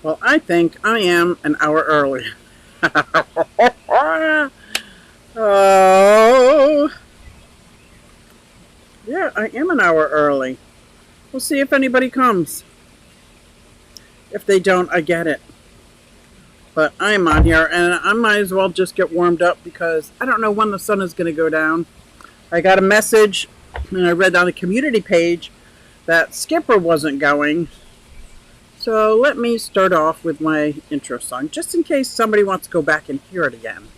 Well, I think I am an hour early. Oh, yeah, I am an hour early. We'll see if anybody comes. If they don't, I get it. But I'm on here and I might as well just get warmed up because I don't know when the sun is going to go down. I got a message and I read on the community page that Skipper wasn't going. So let me start off with my intro song just in case somebody wants to go back and hear it again.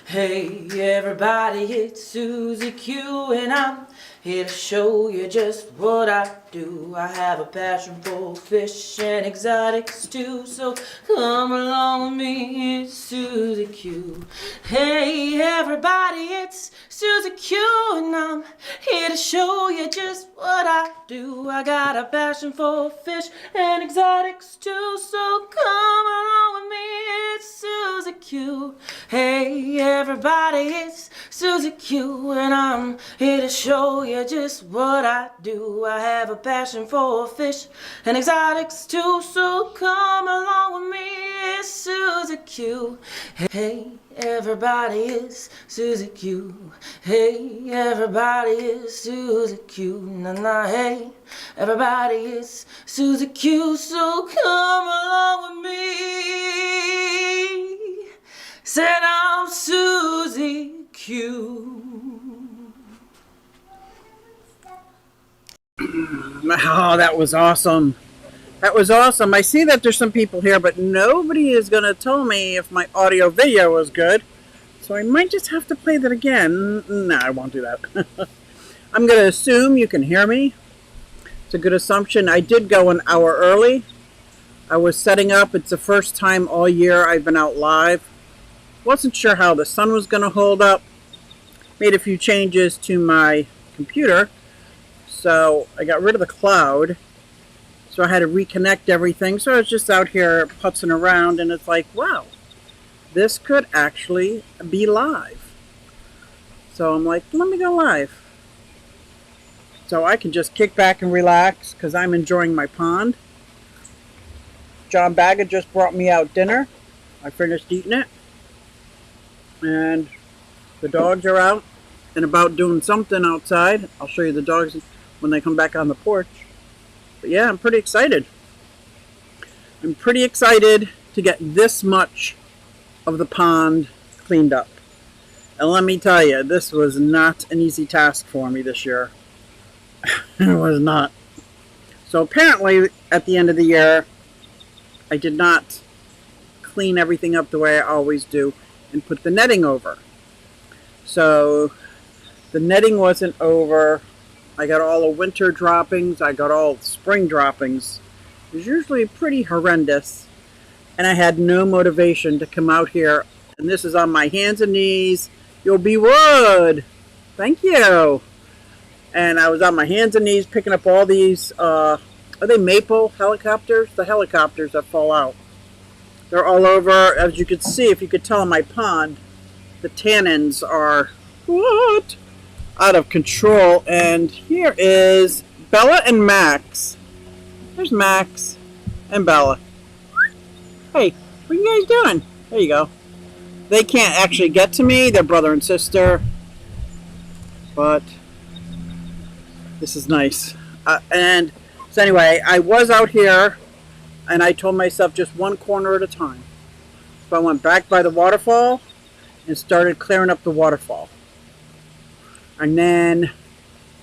Hey everybody, it's Susie Q and I'm here to show you just what I do. I have a passion for fish and exotic stew, so come along with me, it's Susie Q. Hey everybody, it's Susie Q and I'm here to show you just what I do. I got a passion for fish and exotic stew, so come along with me, it's Susie Q. Hey everybody, it's Susie Q and I'm here to show you just what I do. I have a passion for fish and exotics too, so come along with me, it's Susie Q. Hey everybody, it's Susie Q. Hey everybody, it's Susie Q. Na hey everybody, it's Susie Q, so come along with me. Said I'm Susie Q. Oh, that was awesome. That was awesome. I see that there's some people here, but nobody is going to tell me if my audio video was good. So I might just have to play that again. No, I won't do that. I'm going to assume you can hear me. It's a good assumption. I did go an hour early. I was setting up. It's the first time all year I've been out live. Wasn't sure how the sun was going to hold up. Made a few changes to my computer. So I got rid of the cloud. So I had to reconnect everything. So I was just out here putzing around and it's like, wow, this could actually be live. So I'm like, let me go live. So I can just kick back and relax because I'm enjoying my pond. John Baggett just brought me out dinner. I finished eating it. And the dogs are out and about doing something outside. I'll show you the dogs when they come back on the porch. But yeah, I'm pretty excited. I'm pretty excited to get this much of the pond cleaned up. And let me tell you, this was not an easy task for me this year. It was not. So apparently, at the end of the year, I did not clean everything up the way I always do and put the netting over. So the netting wasn't over. I got all the winter droppings. I got all the spring droppings. It was usually pretty horrendous. And I had no motivation to come out here. And this is on my hands and knees. You'll be wood. Thank you. And I was on my hands and knees picking up all these, are they maple helicopters? The helicopters that fall out. They're all over. As you could see, if you could tell in my pond, the tannins are what? Out of control. And here is Bella and Max. There's Max and Bella. Hey, what are you guys doing? There you go. They can't actually get to me. They're brother and sister. But this is nice. And so anyway, I was out here and I told myself just one corner at a time. So I went back by the waterfall and started clearing up the waterfall. And then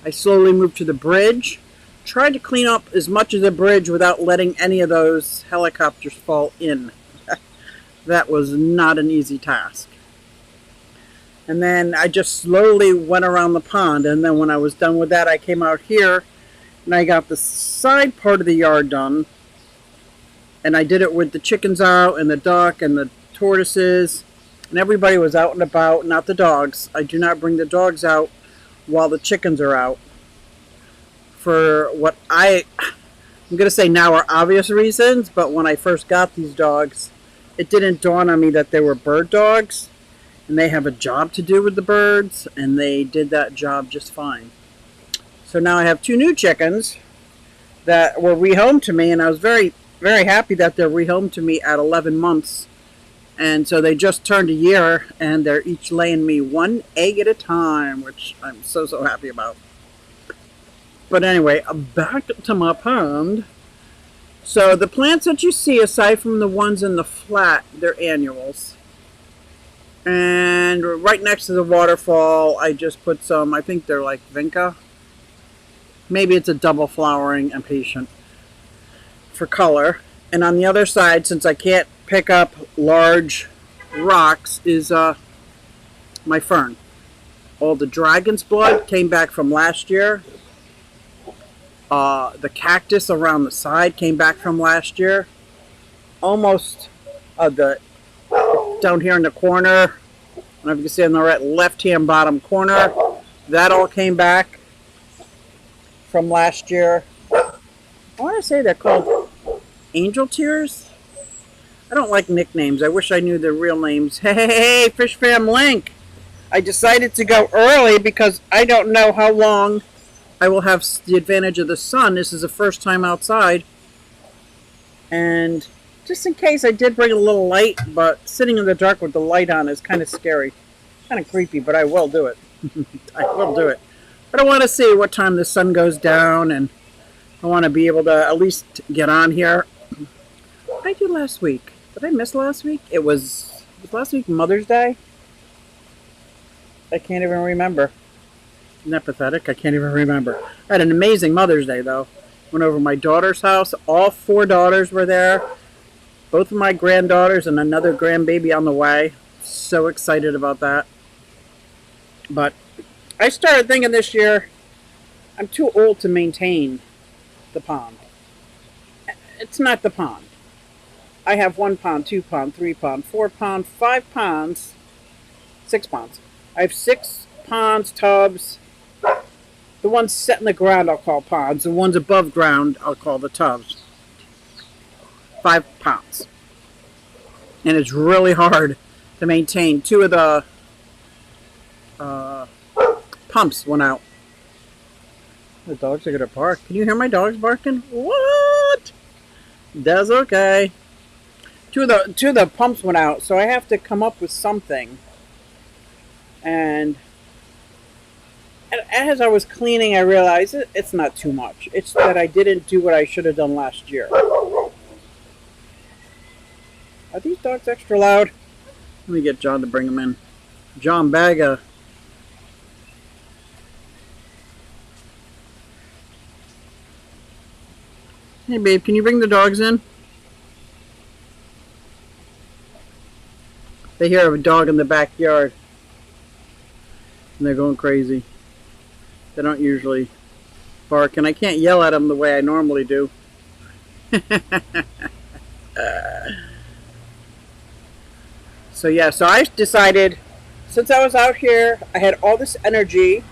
I slowly moved to the bridge. Tried to clean up as much of the bridge without letting any of those helicopters fall in. That was not an easy task. And then I just slowly went around the pond. And then when I was done with that, I came out here and I got the side part of the yard done. And I did it with the chickens out and the duck and the tortoises. And everybody was out and about, not the dogs. I do not bring the dogs out while the chickens are out. For what I'm going to say now are obvious reasons, but when I first got these dogs, it didn't dawn on me that they were bird dogs. And they have a job to do with the birds, and they did that job just fine. So now I have two new chickens, that were rehomed to me, and I was very, very happy that they're rehomed to me at 11 months. And so they just turned a year, and they're each laying me one egg at a time, which I'm so, so happy about. But anyway, back to my pond. So the plants that you see, aside from the ones in the flat, they're annuals. And right next to the waterfall, I just put some, I think they're like vinca. Maybe it's a double flowering impatient for color. And on the other side, since I can't pick up large rocks, is my fern. All the dragon's blood came back from last year. The cactus around the side came back from last year. Almost the down here in the corner, I don't know if you can see on the right left-hand bottom corner, that all came back from last year. I want to say they're called angel tears. I don't like nicknames. I wish I knew their real names. Hey, Fish Fam Link! I decided to go early because I don't know how long I will have the advantage of the sun. This is the first time outside. And just in case, I did bring a little light, but sitting in the dark with the light on is kind of scary. Kind of creepy, but I will do it. I will do it. But I want to see what time the sun goes down, and I want to be able to at least get on here. What did I do last week? Did I miss last week? Was last week Mother's Day? I can't even remember. Isn't that pathetic? I can't even remember. I had an amazing Mother's Day, though. Went over to my daughter's house. All 4 daughters were there. Both of my granddaughters and another grandbaby on the way. So excited about that. But I started thinking this year, I'm too old to maintain the pond. It's not the pond. I have 1 pond, 2 pond, 3 pond, 4 pond, 5 ponds, 6 ponds. I have 6 ponds, tubs. The ones set in the ground I'll call ponds. The ones above ground I'll call the tubs. 5 ponds. And it's really hard to maintain. 2 of the pumps went out. The dogs are going to bark. Can you hear my dogs barking? What? That's okay. 2 of the pumps went out, so I have to come up with something. And as I was cleaning, I realized it's not too much. It's that I didn't do what I should have done last year. Are these dogs extra loud? Let me get John to bring them in. John Baga. Hey, babe, can you bring the dogs in? They hear a dog in the backyard. And they're going crazy. They don't usually bark, and I can't yell at them the way I normally do. So yeah, so I decided, since I was out here, I had all this energy.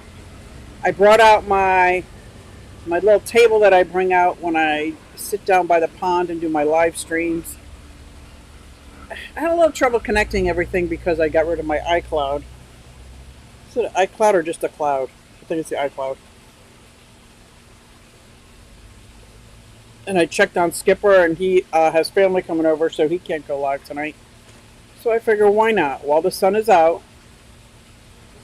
I brought out my little table that I bring out when I sit down by the pond and do my live streams. I had a little trouble connecting everything because I got rid of my iCloud. Is it an iCloud or just a cloud? I think it's the iCloud. And I checked on Skipper, and he has family coming over, so he can't go live tonight. So I figure, why not? While the sun is out,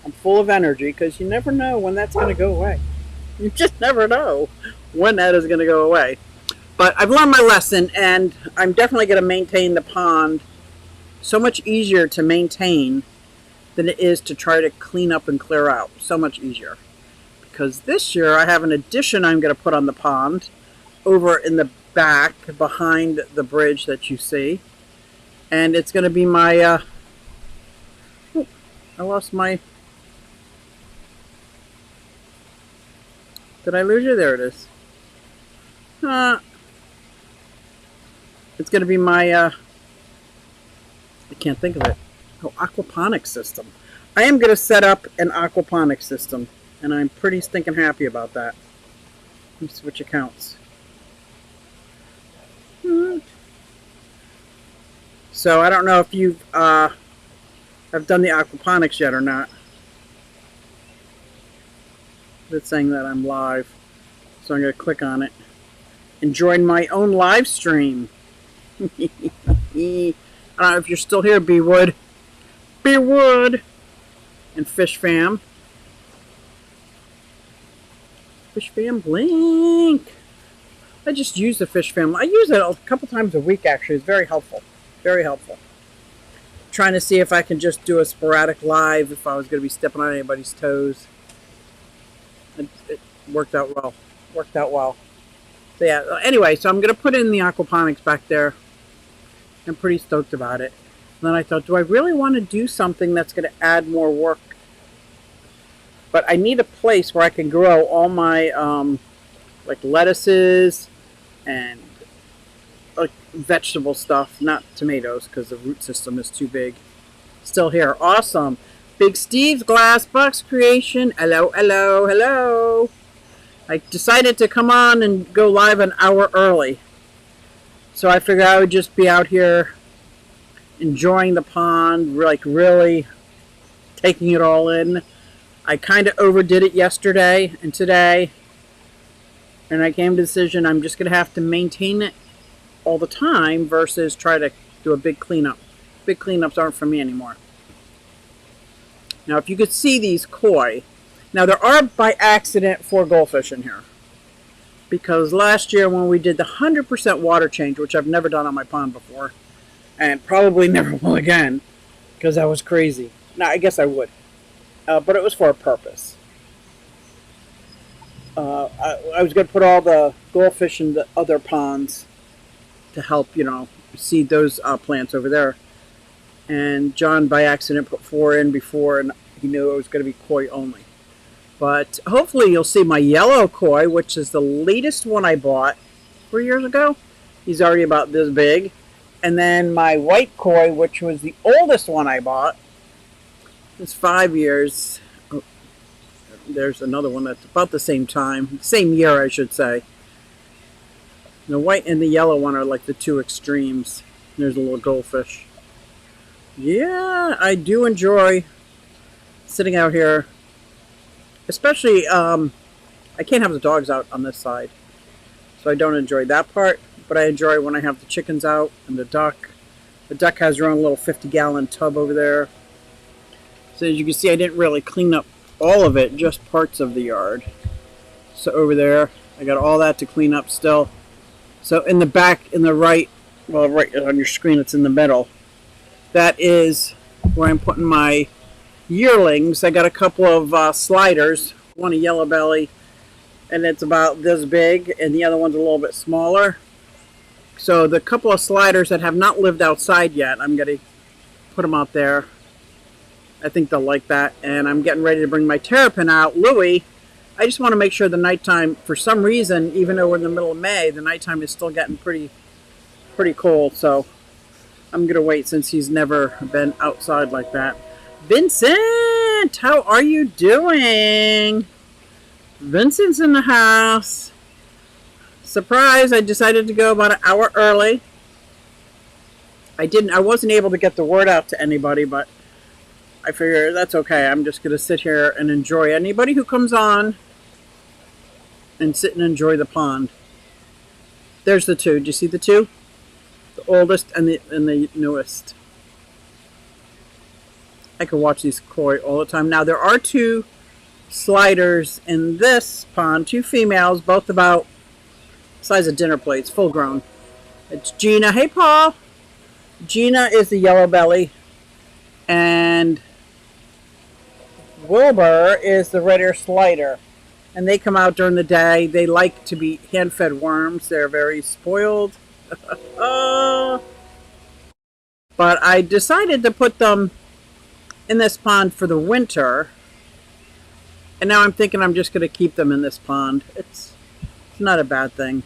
I'm full of energy, because you never know when that's going to go away. You just never know when that is going to go away. But I've learned my lesson, and I'm definitely going to maintain the pond. So much easier to maintain than it is to try to clean up and clear out. So much easier. Because this year I have an addition I'm going to put on the pond over in the back behind the bridge that you see. And it's going to be my... oh, I lost my... Did I lose you? There it is. It's going to be my... I can't think of it. Oh, aquaponics system. I am going to set up an aquaponics system, and I'm pretty stinking happy about that. Let me switch accounts. So I don't know if you have done the aquaponics yet or not. It's saying that I'm live, so I'm going to click on it. enjoying my own live stream. I don't know if you're still here, Bewood. Bewood! And Fish Fam. Fish Fam Blink. I just use the Fish Fam. I use it a couple times a week, actually. It's very helpful. Very helpful. Trying to see if I can just do a sporadic live if I was going to be stepping on anybody's toes. It worked out well. Worked out well. So yeah, anyway, so I'm going to put in the aquaponics back there. I'm pretty stoked about it. And then I thought, do I really want to do something that's going to add more work? But I need a place where I can grow all my like lettuces and like vegetable stuff, not tomatoes because the root system is too big. Still here. Awesome. Big Steve's Glass Box Creation. Hello, hello, hello. I decided to come on and go live an hour early. So I figured I would just be out here enjoying the pond, like really taking it all in. I kind of overdid it yesterday and today. And I came to the decision I'm just going to have to maintain it all the time versus try to do a big cleanup. Big cleanups aren't for me anymore. Now, if you could see these koi, now there are by accident 4 goldfish in here. Because last year when we did the 100% water change, which I've never done on my pond before, and probably never will again, because that was crazy. Now, I guess I would. But it was for a purpose. I was going to put all the goldfish in the other ponds to help, seed those plants over there. And John, by accident, put 4 in before, and he knew it was going to be koi only. But hopefully you'll see my yellow koi, which is the latest one I bought 3 years ago. He's already about this big. And then my white koi, which was the oldest one I bought. It's 5 years. Oh, there's another one that's about the same time. Same year, I should say. The white and the yellow one are like the 2 extremes. There's a little goldfish. Yeah, I do enjoy sitting out here. Especially, I can't have the dogs out on this side. So I don't enjoy that part. But I enjoy when I have the chickens out and the duck. The duck has her own little 50-gallon tub over there. So as you can see, I didn't really clean up all of it, just parts of the yard. So over there, I got all that to clean up still. So in the back, in the right, well, right on your screen, it's in the middle. That is where I'm putting my yearlings. I got a couple of sliders, one a yellow belly, and it's about this big, and the other one's a little bit smaller. So the couple of sliders that have not lived outside yet, I'm going to put them out there. I think they'll like that. And I'm getting ready to bring my terrapin out, Louie. I just want to make sure the nighttime, for some reason, even though we're in the middle of May, the nighttime is still getting pretty cold. So I'm going to wait since he's never been outside like that. Vincent, how are you doing? Vincent's in the house. Surprise, I decided to go about an hour early. I wasn't able to get the word out to anybody, but I figure that's okay. I'm just going to sit here and enjoy anybody who comes on and sit and enjoy the pond. There's the 2. Do you see the 2? The oldest and the newest. I could watch these koi all the time. Now, there are 2 sliders in this pond, 2 females, both about the size of dinner plates, full grown. It's Gina. Hey, Paul. Gina is the yellow belly, and Wilbur is the red ear slider. And they come out during the day. They like to be hand-fed worms. They're very spoiled. But I decided to put them in this pond for the winter. And now I'm thinking I'm just going to keep them in this pond. It's not a bad thing.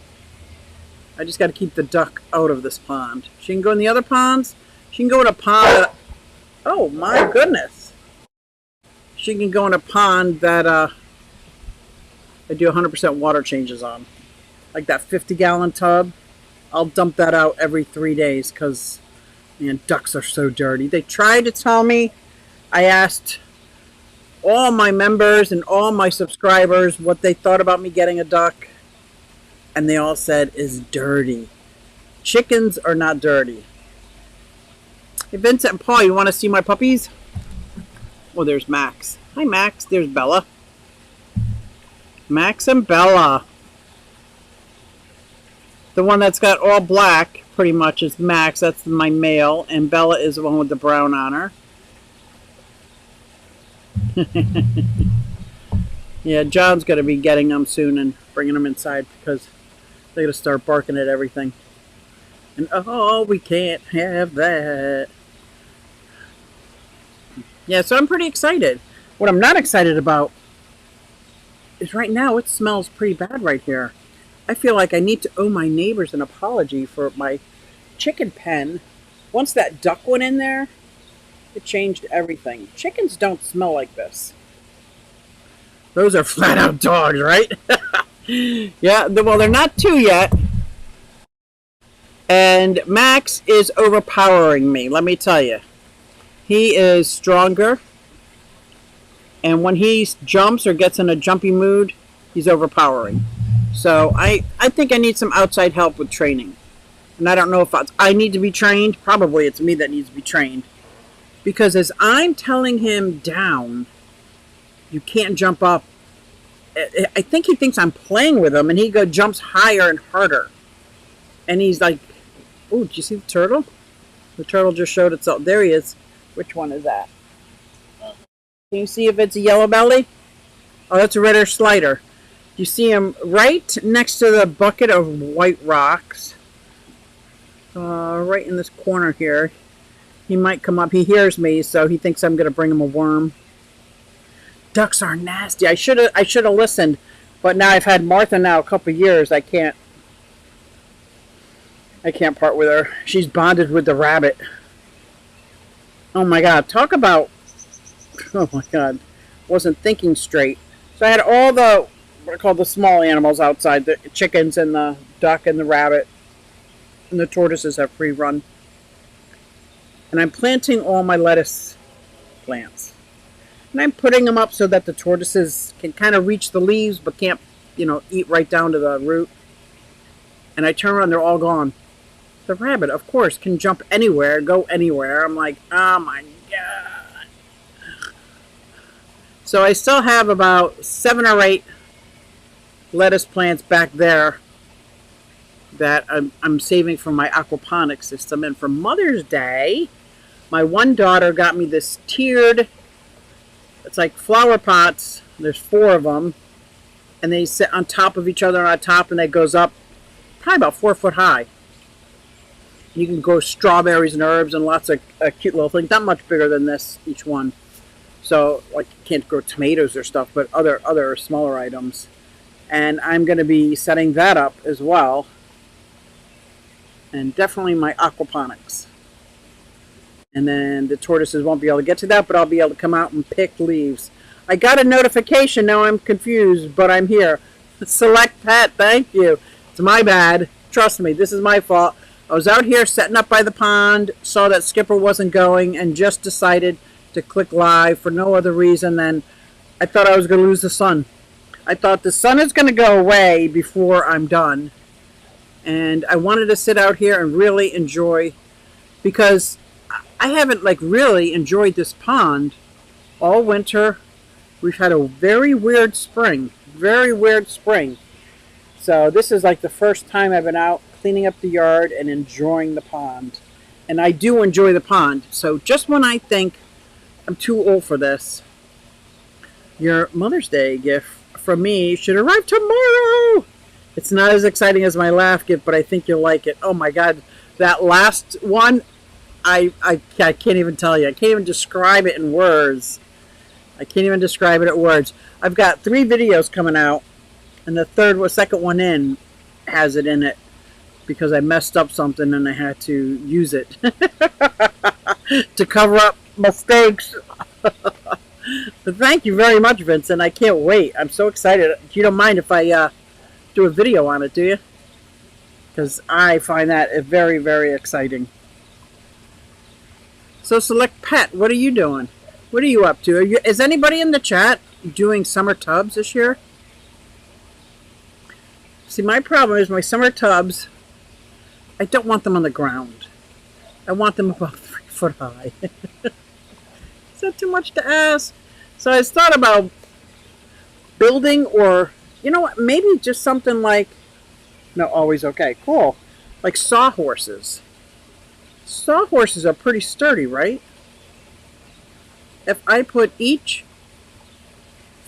I just got to keep the duck out of this pond. She can go in the other ponds. She can go in a pond that... Oh, my goodness. She can go in a pond that I do 100% water changes on. Like that 50-gallon tub. I'll dump that out every 3 days because, man, ducks are so dirty. They tried to tell me. I asked all my members and all my subscribers what they thought about me getting a duck. and they all said is dirty. Chickens are not dirty. Hey, Vincent and Paul, you want to see my puppies? Oh, there's Max. Hi, Max. There's Bella. Max and Bella. The one that's got all black, pretty much, is Max. That's my male. And Bella is the one with the brown on her. Yeah, John's going to be getting them soon and bringing them inside because they're going to start barking at everything. And, oh, we can't have that. Yeah, so I'm pretty excited. What I'm not excited about is right now it smells pretty bad right here. I feel like I need to owe my neighbors an apology for my chicken pen. Once that duck went in there, it changed everything. Chickens don't smell like this. Those are flat out dogs, right? Yeah, well, they're not two yet. And Max is overpowering me, let me tell you. He is stronger. And when he jumps or gets in a jumpy mood, he's overpowering. So I think I need some outside help with training. And I don't know if I need to be trained. Probably it's me that needs to be trained. Because as I'm telling him down, you can't jump up. I think he thinks I'm playing with him, and he jumps higher and harder. And he's like, "Oh, did you see the turtle? The turtle just showed itself. There he is. Which one is that? Can you see if it's a yellow belly? Oh, that's a redder slider. You see him right next to the bucket of white rocks. Right in this corner here. He might come up. He hears me, so he thinks I'm going to bring him a worm. Ducks are nasty. I should have listened, but now I've had Martha now a couple of years. I can't part with her. She's bonded with the rabbit. Oh my God! Talk about. Oh my God! Wasn't thinking straight. So I had all the what are called the small animals outside: the chickens and the duck and the rabbit, and the tortoises have free run. And I'm planting all my lettuce plants. And I'm putting them up so that the tortoises can kind of reach the leaves but can't, eat right down to the root. And I turn around, they're all gone. The rabbit, of course, can jump anywhere, go anywhere. I'm like, oh my God. So I still have about 7 or 8 lettuce plants back there that I'm saving for my aquaponics system. And for Mother's Day, my one daughter got me this tiered, it's like flower pots. There's 4 of them. And they sit on top of each other on top, and it goes up probably about 4 foot high. You can grow strawberries and herbs and lots of cute little things. Not much bigger than this, each one. So, like, you can't grow tomatoes or stuff, but other smaller items. And I'm going to be setting that up as well. And definitely my aquaponics. And then the tortoises won't be able to get to that, but I'll be able to come out and pick leaves. I got a notification. Now I'm confused, but I'm here. Select Pet, thank you. It's my bad. Trust me, this is my fault. I was out here setting up by the pond, saw that Skipper wasn't going, and just decided to click live for no other reason than I thought I was going to lose the sun. I thought the sun is going to go away before I'm done. And I wanted to sit out here and really enjoy, because I haven't really enjoyed this pond all winter. We've had a very weird spring. Very weird spring. So this is like the first time I've been out cleaning up the yard and enjoying the pond. And I do enjoy the pond. So just when I think I'm too old for this, your Mother's Day gift from me should arrive tomorrow. It's not as exciting as my laugh gift, but I think you'll like it. Oh my God, that last one, I can't even tell you. I can't even describe it in words. I can't even describe it in words. I've got 3 videos coming out, and the second one in has it in it because I messed up something and I had to use it to cover up mistakes. But thank you very much, Vincent. I can't wait. I'm so excited. You don't mind if I do a video on it, do you? Because I find that very, very exciting. So Select Pet, what are you doing? What are you up to? Is anybody in the chat doing summer tubs this year? See, my problem is my summer tubs, I don't want them on the ground. I want them about 3 foot high. Is that too much to ask? So I thought about building, or, you know what, maybe just something like, no, always okay, cool, like sawhorses. Sawhorses are pretty sturdy, right? If I put each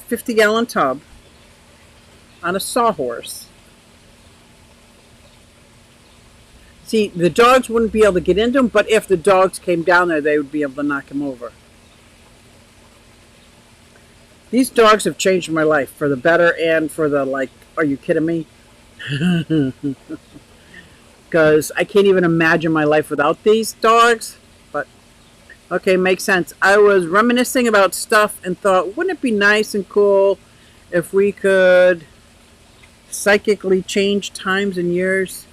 50-gallon tub on a sawhorse, see, the dogs wouldn't be able to get into them, but if the dogs came down there, they would be able to knock them over. These dogs have changed my life for the better and for the, like, are you kidding me? Because I can't even imagine my life without these dogs. But, okay, makes sense. I was reminiscing about stuff and thought, wouldn't it be nice and cool if we could psychically change times and years?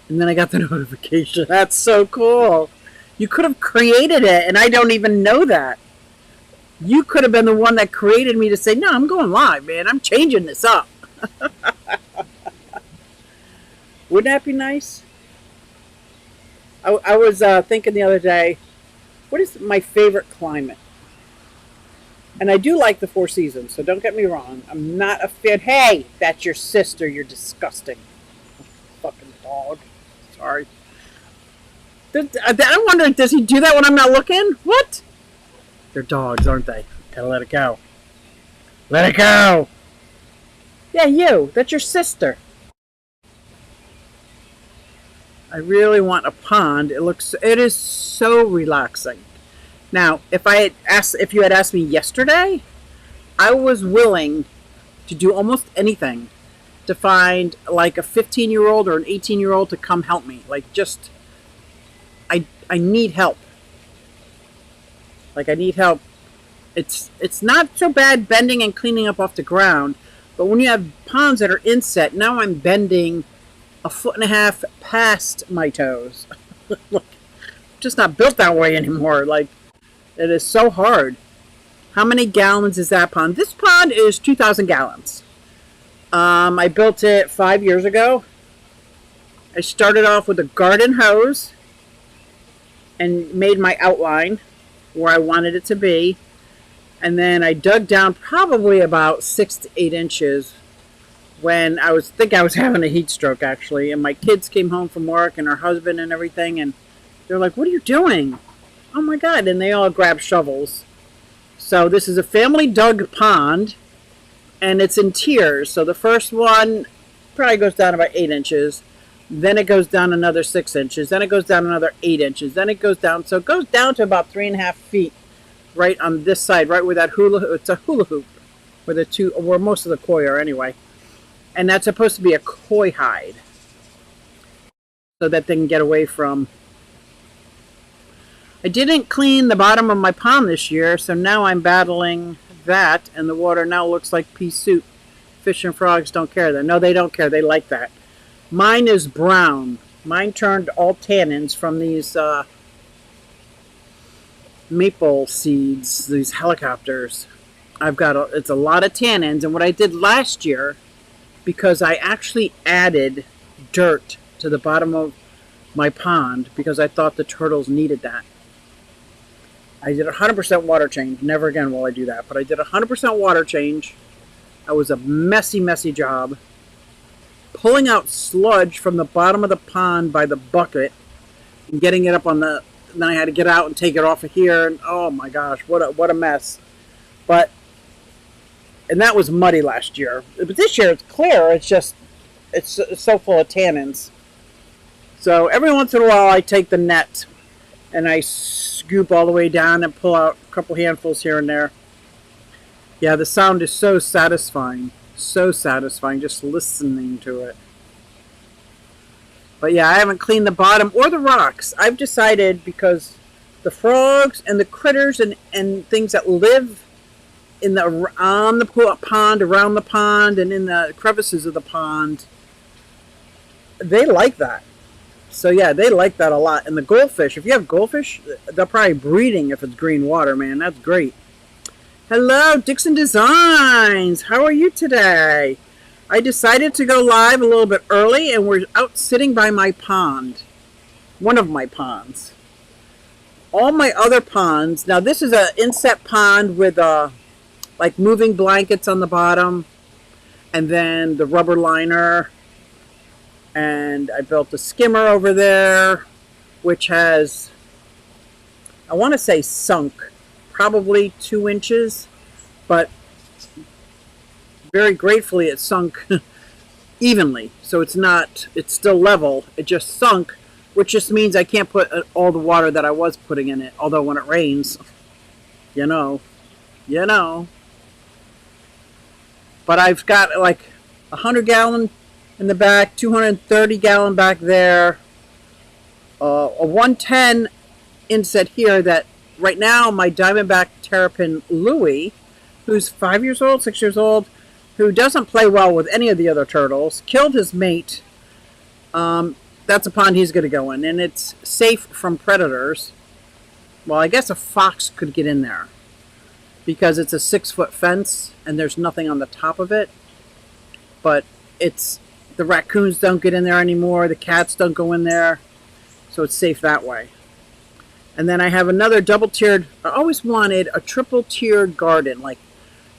And then I got the notification. That's so cool. You could have created it, and I don't even know that. You could have been the one that created me to say, no, I'm going live, man. I'm changing this up. Wouldn't that be nice? I was thinking the other day, what is my favorite climate? And I do like the 4 seasons, so don't get me wrong. I'm not a fan. Hey, that's your sister. You're disgusting. Fucking dog. Sorry. I'm wondering, does he do that when I'm not looking? What? They're dogs, aren't they? Gotta let it go. Let it go! Yeah, you. That's your sister. I really want a pond. It is so relaxing. Now, if you had asked me yesterday, I was willing to do almost anything to find like a 15-year-old or an 18-year-old to come help me. Like, just, I need help. Like, I need help. It's not so bad bending and cleaning up off the ground, but when you have ponds that are inset, now I'm bending 1.5 feet past my toes. Look, just not built that way anymore. Like, it is so hard. How many gallons is that pond? This pond is 2,000 gallons. I built it 5 years ago. I started off with a garden hose and made my outline where I wanted it to be. And then I dug down probably about 6 to 8 inches when I was having a heat stroke, actually. And my kids came home from work and her husband and everything. And they're like, what are you doing? Oh my God. And they all grabbed shovels. So this is a family dug pond. And it's in tiers. So the first one probably goes down about 8 inches. Then it goes down another 6 inches. Then it goes down another 8 inches. Then it goes down. So it goes down to about 3.5 feet right on this side, right where that it's a hula hoop, where most of the koi are anyway. And that's supposed to be a koi hide, so that they can get away from. I didn't clean the bottom of my pond this year, so now I'm battling that, and the water now looks like pea soup. Fish and frogs don't care that. No, they don't care. They like that. Mine is brown. Mine turned all tannins from these maple seeds, these helicopters. It's a lot of tannins, and what I did last year, because I actually added dirt to the bottom of my pond because I thought the turtles needed that. I did 100% water change. Never again will I do that, but I did 100% water change. It was a messy, messy job. Pulling out sludge from the bottom of the pond by the bucket and getting it up on the. Then I had to get out and take it off of here, and oh my gosh, what a mess! And that was muddy last year. But this year it's clear. It's so full of tannins. So every once in a while I take the net and I scoop all the way down and pull out a couple handfuls here and there. Yeah, the sound is so satisfying. So satisfying just listening to it. But yeah, I haven't cleaned the bottom or the rocks. I've decided, because the frogs and the critters and things that live on the pond, around the pond, and in the crevices of the pond, they like that. So yeah, they like that a lot. And the goldfish, if you have goldfish, they're probably breeding if it's green water, man. That's great. Hello, Dixon Designs. How are you today? I decided to go live a little bit early, and we're out sitting by my pond. One of my ponds. All my other ponds, now this is an inset pond with like moving blankets on the bottom, and then the rubber liner, and I built a skimmer over there, which has, I want to say sunk, probably 2 inches, but very gratefully it sunk evenly. So it's still level, it just sunk, which just means I can't put all the water that I was putting in it, although when it rains, you know. But I've got like 100-gallon in the back, 230-gallon back there, a 110 inset here that right now my Diamondback Terrapin Louie, who's 5 years old, 6 years old, who doesn't play well with any of the other turtles, killed his mate. That's a pond he's going to go in, and it's safe from predators. Well, I guess a fox could get in there because it's a 6-foot fence and there's nothing on the top of it. But the raccoons don't get in there anymore, the cats don't go in there, so it's safe that way. And then I have another double-tiered, I always wanted a triple-tiered garden, like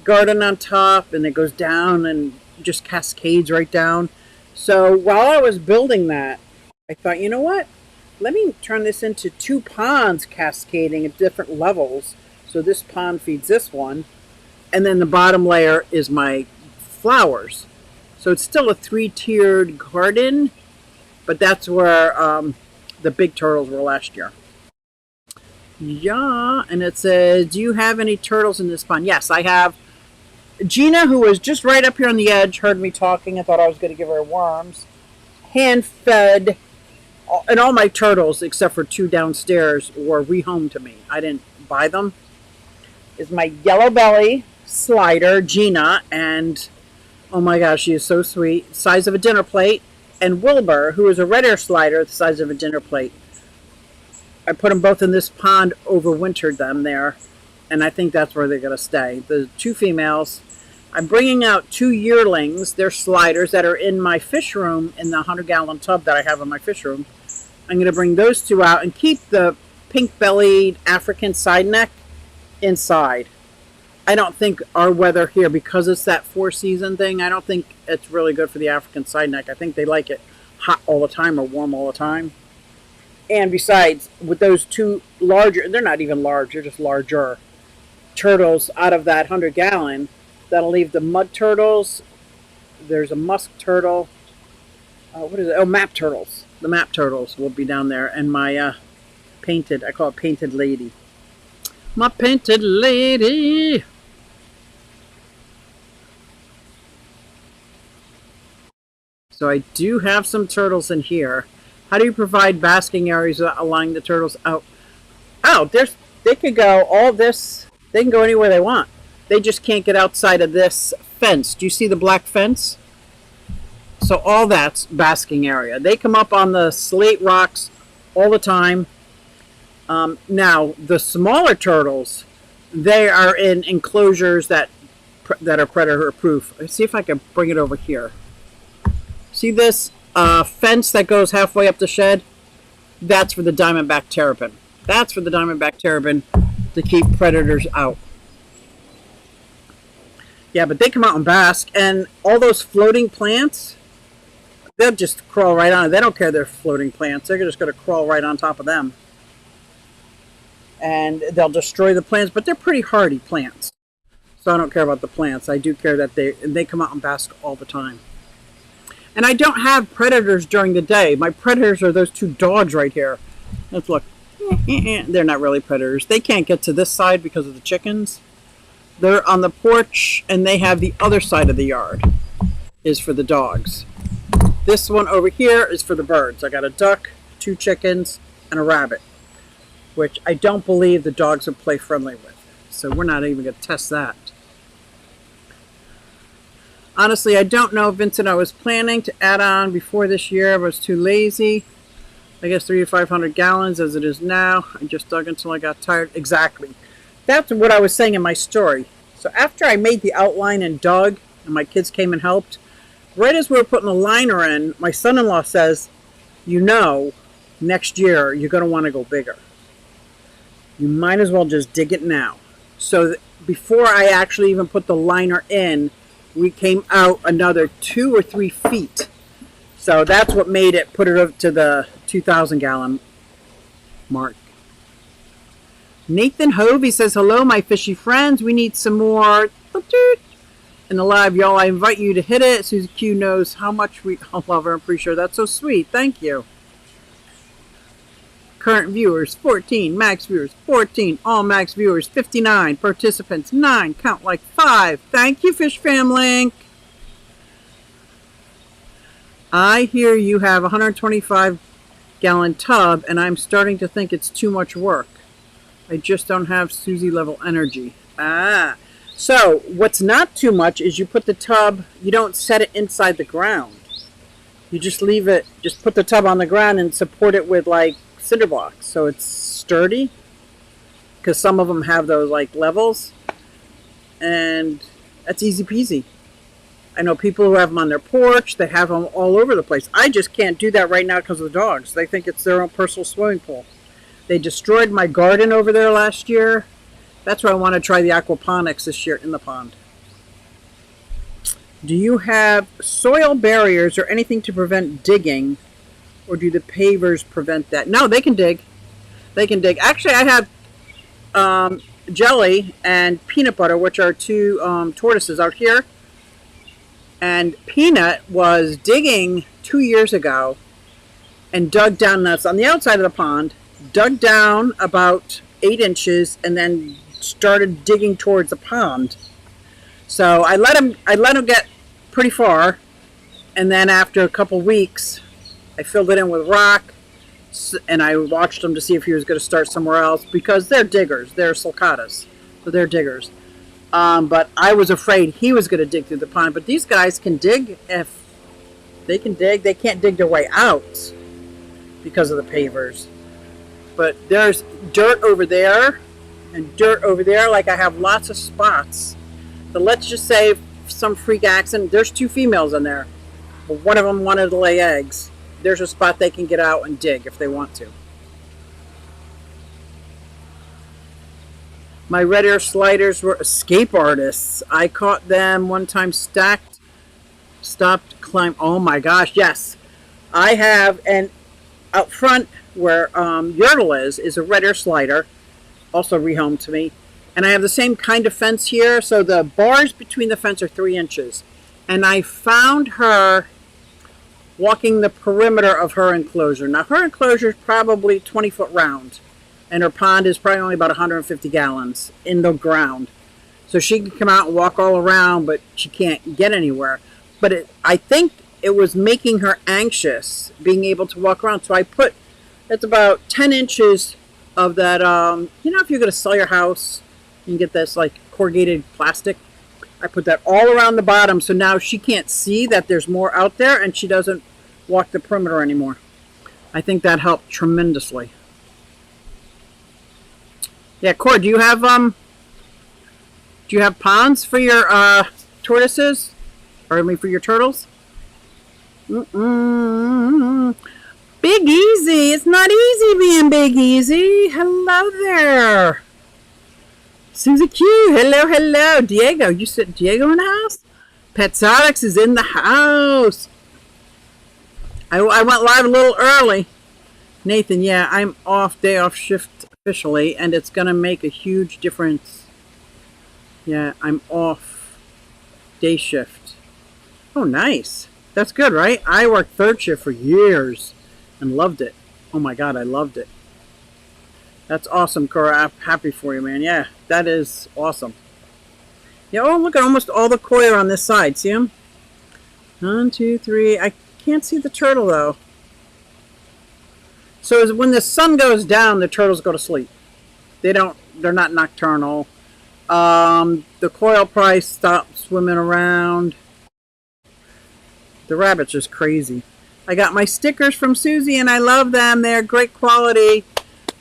garden on top, and it goes down and just cascades right down. So while I was building that, I thought, you know what? Let me turn this into 2 ponds cascading at different levels. So this pond feeds this one, and then the bottom layer is my flowers. So it's still a 3-tiered garden, but that's where the big turtles were last year. Yeah, and it says, do you have any turtles in this pond? Yes, I have. Gina, who was just right up here on the edge, heard me talking and thought I was going to give her worms. Hand-fed, and all my turtles, except for 2 downstairs, were rehomed to me. I didn't buy them. Is my yellow belly slider, Gina, and oh my gosh, she is so sweet, size of a dinner plate. And Wilbur, who is a red hair slider, the size of a dinner plate. I put them both in this pond, overwintered them there, and I think that's where they're going to stay. The 2 females. I'm bringing out 2 yearlings. They're sliders that are in my fish room in the 100-gallon tub that I have in my fish room. I'm going to bring those 2 out and keep the pink-bellied African side neck inside. I don't think our weather here, because it's that 4-season thing, I don't think it's really good for the African side neck. I think they like it hot all the time or warm all the time. And besides, with those 2 larger, they're not even large, they're just larger turtles out of that 100-gallon, that'll leave the mud turtles. There's a musk turtle. What is it? Oh, map turtles. The map turtles will be down there. And my painted, I call it painted lady. My painted lady. So I do have some turtles in here. How do you provide basking areas without allowing the turtles out? Oh, they could go all this. They can go anywhere they want. They just can't get outside of this fence. Do you see the black fence? So all that's basking area. They come up on the slate rocks all the time. Now, the smaller turtles, they are in enclosures that are predator proof. Let's see if I can bring it over here. See this fence that goes halfway up the shed? That's for the Diamondback Terrapin. That's for the Diamondback Terrapin to keep predators out. Yeah, but they come out and bask, and all those floating plants, they'll just crawl right on. They don't care they're floating plants. They're just going to crawl right on top of them. And they'll destroy the plants, but they're pretty hardy plants. So I don't care about the plants. I do care that they come out and bask all the time. And I don't have predators during the day. My predators are those 2 dogs right here. Let's look. They're not really predators. They can't get to this side because of the chickens. They're on the porch, and they have the other side of the yard is for the dogs. This one over here is for the birds. I got a duck, 2 chickens, and a rabbit, which I don't believe the dogs would play friendly with. So we're not even going to test that. Honestly, I don't know, Vincent. I was planning to add on before this year. I was too lazy. I guess 300 to 500 gallons as it is now. I just dug until I got tired. Exactly. That's what I was saying in my story. So after I made the outline and dug, and my kids came and helped, right as we were putting the liner in, my son-in-law says, you know, next year you're going to want to go bigger. You might as well just dig it now. So before I actually even put the liner in, we came out another 2 or 3 feet. So that's what made it, put it up to the 2,000 gallon mark. Nathan Hovey says, hello, my fishy friends. We need some more in the live, y'all. I invite you to hit it. Susie Q knows how much we all love her and appreciate her. That's so sweet. Thank you. Current viewers, 14. Max viewers, 14. All max viewers, 59. Participants, 9. Count like 5. Thank you, Fish Fam Link. I hear you have a 125 gallon tub, and I'm starting to think it's too much work. I just don't have Susie level energy. So what's not too much is you put the tub, you don't set it inside the ground. You just leave it, just put the tub on the ground and support it with like cinder blocks so it's sturdy, because some of them have those like levels, and that's easy peasy. I know people who have them on their porch, they have them all over the place. I just can't do that right now because of the dogs. They think it's their own personal swimming pool. They destroyed my garden over there last year. That's why I want to try the aquaponics this year in the pond. Do you have soil barriers or anything to prevent digging, or do the pavers prevent that? No, they can dig. They can dig. Actually, I have Jelly and Peanut Butter, which are 2 tortoises out here. And Peanut was digging 2 years ago and dug down, that's on the outside of the pond, dug down about 8 inches and then started digging towards the pond. So I let him get pretty far, and then after a couple weeks I filled it in with rock, and I watched him to see if he was going to start somewhere else, because they're diggers, they're sulcatas, so they're diggers. But I was afraid he was going to dig through the pond. But these guys can dig if they can dig. They can't dig their way out because of the pavers. But there's dirt over there and dirt over there. Like, I have lots of spots. But let's just say some freak accident, there's 2 females in there. But one of them wanted to lay eggs. There's a spot they can get out and dig if they want to. My red air sliders were escape artists. I caught them one time stopped climb. Oh my gosh, yes. I have, and out front where Yertle is a red air slider, also rehomed to me. And I have the same kind of fence here, so the bars between the fence are 3 inches. And I found her walking the perimeter of her enclosure. Now, her enclosure is probably 20 foot round, and her pond is probably only about 150 gallons in the ground. So she can come out and walk all around, but she can't get anywhere. But I think it was making her anxious, being able to walk around. So I put, it's about 10 inches of that, you know, if you're going to sell your house, you can get this like corrugated plastic. I put that all around the bottom, so now she can't see that there's more out there, and she doesn't walk the perimeter anymore. I think that helped tremendously. Yeah, Cor, do you have ponds for your tortoises, or I mean for your turtles? Big Easy, it's not easy being Big Easy. Hello there. Susie Q, hello. Diego, you said Diego in the house? Petzotics is in the house. I went live a little early. Nathan, yeah, I'm day off shift officially, and it's going to make a huge difference. Yeah, I'm off day shift. Oh, nice. That's good, right? I worked 3rd shift for years and loved it. Oh my God, I loved it. That's awesome, Cora. I'm happy for you, man. Yeah, that is awesome. Yeah, oh, look at almost all the koi are on this side. See them? 1, 2, 3. I can't see the turtle, though. So when the sun goes down, the turtles go to sleep. They're not nocturnal. The koi will probably stop swimming around. The rabbit's just crazy. I got my stickers from Susie, and I love them. They're great quality.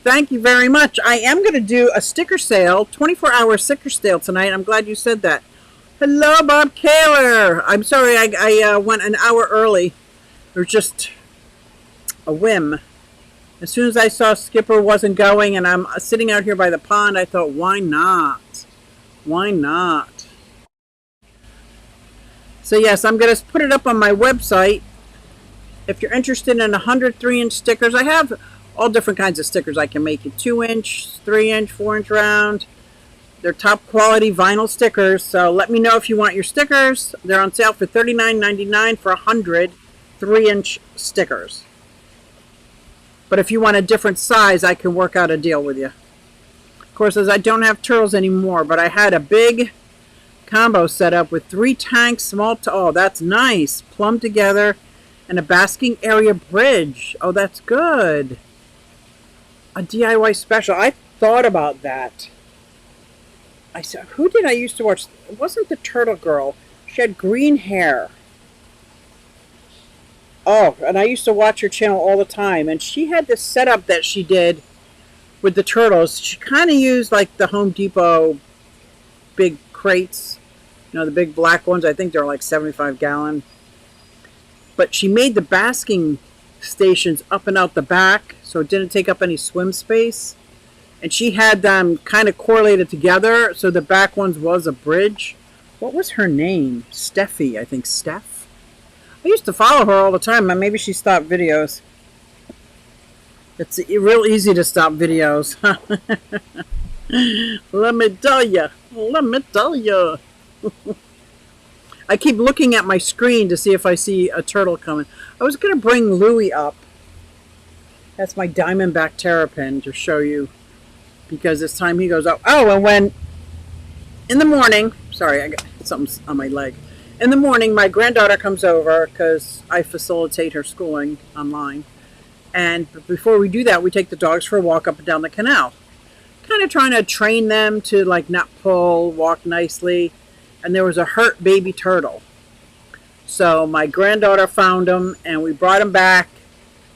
Thank you very much. I am going to do a sticker sale, 24-hour sticker sale tonight. I'm glad you said that. Hello, Bob Kaler. I'm sorry I went an hour early. It was just a whim. As soon as I saw Skipper wasn't going and I'm sitting out here by the pond, I thought, why not? Why not? So yes, I'm going to put it up on my website. If you're interested in 100 3-inch stickers, I have all different kinds of stickers I can make. 2-inch, 3-inch, 4-inch round. They're top quality vinyl stickers. So let me know if you want your stickers. They're on sale for $39.99 for 100 3-inch stickers. But if you want a different size, I can work out a deal with you. Of course, as I don't have turtles anymore, but I had a big combo set up with 3 tanks, oh, that's nice. Plumbed together, and a basking area bridge. Oh, that's good. A DIY special. I thought about that. I said, who did I used to watch? It wasn't the Turtle Girl. She had green hair. Oh, and I used to watch her channel all the time. And she had this setup that she did with the turtles. She kind of used like the Home Depot big crates. You know, the big black ones. I think they're like 75 gallon. But she made the basking stations up and out the back, so it didn't take up any swim space. And she had them kind of correlated together, so the back ones was a bridge. What was her name? Steffi, I think. Steph? I used to follow her all the time, and maybe she stopped videos. It's real easy to stop videos. Let me tell you. Let me tell you. I keep looking at my screen to see if I see a turtle coming. I was going to bring Louie up. That's my Diamondback Terrapin to show you. Because this time he goes up. Oh, and when in the morning, sorry, I got something on my leg. In the morning, my granddaughter comes over because I facilitate her schooling online. And before we do that, we take the dogs for a walk up and down the canal. Kind of trying to train them to like not pull, walk nicely. And there was a hurt baby turtle. So my granddaughter found him and we brought him back.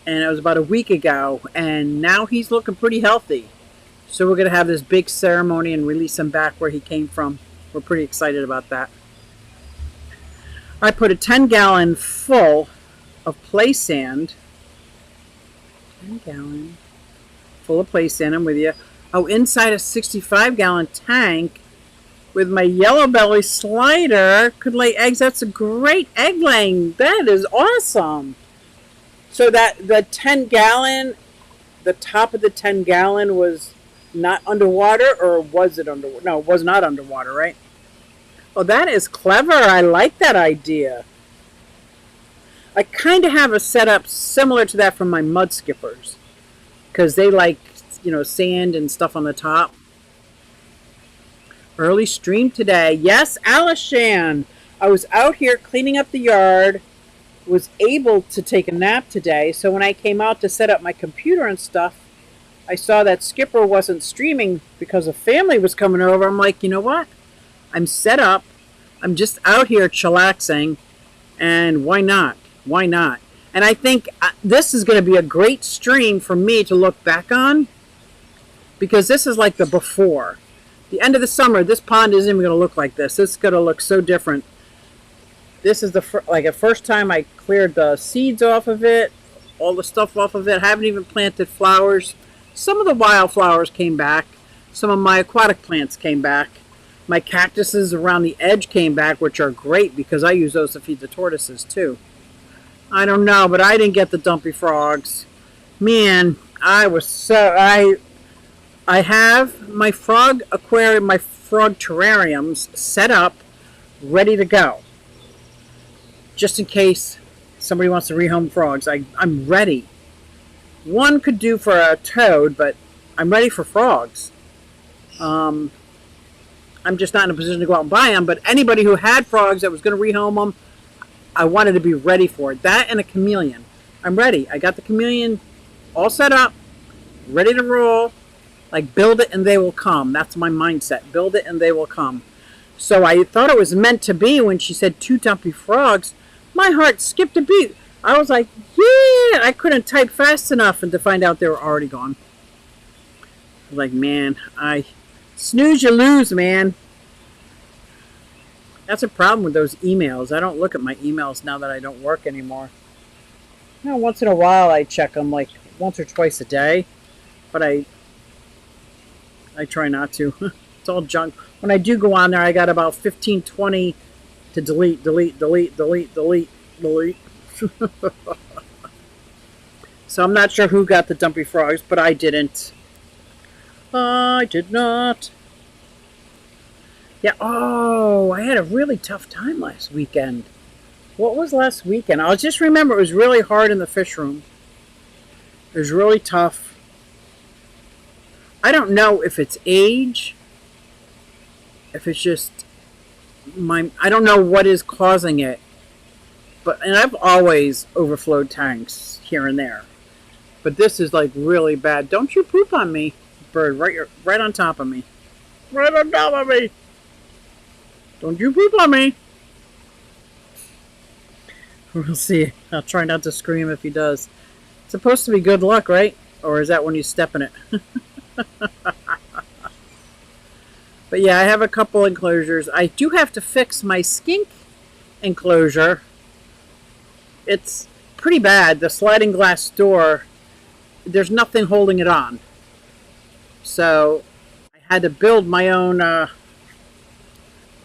And it was about a week ago. And now he's looking pretty healthy. So we're going to have this big ceremony and release him back where he came from. We're pretty excited about that. I put a 10-gallon full of play sand. 10-gallon full of play sand. I'm with you. Oh, inside a 65-gallon tank with my yellow belly slider could lay eggs. That's a great egg laying. That is awesome. So that the 10-gallon, the top of the 10-gallon was not underwater, or was it underwater? No, it was not underwater, right? Oh, that is clever. I like that idea. I kind of have a setup similar to that from my mud skippers because they like, you know, sand and stuff on the top. Early stream today. Yes, Alishan. I was out here cleaning up the yard, was able to take a nap today, so when I came out to set up my computer and stuff, I saw that Skipper wasn't streaming because a family was coming over. I'm like, you know what? I'm set up. I'm just out here chillaxing. And why not? Why not? And I think this is going to be a great stream for me to look back on. Because this is like the before. The end of the summer, this pond isn't even going to look like this. This is going to look so different. This is the first time I cleared the seeds off of it. All the stuff off of it. I haven't even planted flowers. Some of the wildflowers came back. Some of my aquatic plants came back. My cactuses around the edge came back, which are great because I use those to feed the tortoises too. I don't know, but I didn't get the dumpy frogs. Man, I have my frog aquarium, my frog terrariums set up, ready to go. Just in case somebody wants to rehome frogs. I'm ready. One could do for a toad, but I'm ready for frogs. I'm just not in a position to go out and buy them, but anybody who had frogs that was going to rehome them, I wanted to be ready for it. That and a chameleon. I'm ready. I got the chameleon all set up, ready to roll. Like, build it and they will come. That's my mindset. Build it and they will come. So I thought it was meant to be when she said 2 dumpy frogs. My heart skipped a beat. I was like, yeah, I couldn't type fast enough and to find out they were already gone. I was like, man, snooze you lose, man. That's a problem with those emails. I don't look at my emails now that I don't work anymore. You know, once in a while I check them, like once or twice a day, but I try not to. It's all junk. When I do go on there, I got about 15, 20 to delete, delete, delete, delete, delete, delete. So I'm not sure who got the Dumpy Frogs, but I didn't. I did not. Yeah, oh, I had a really tough time last weekend. What was last weekend? I'll just remember it was really hard in the fish room. It was really tough. I don't know if it's age, if it's just I don't know what is causing it. And I've always overflowed tanks here and there. But this is like really bad. Don't you poop on me, bird, right on top of me. Right on top of me. Don't you poop on me. We'll see. I'll try not to scream if he does. It's supposed to be good luck, right? Or is that when you step in it? But yeah, I have a couple enclosures. I do have to fix my skink enclosure. It's pretty bad. The sliding glass door, there's nothing holding it on. So I had to build my own, what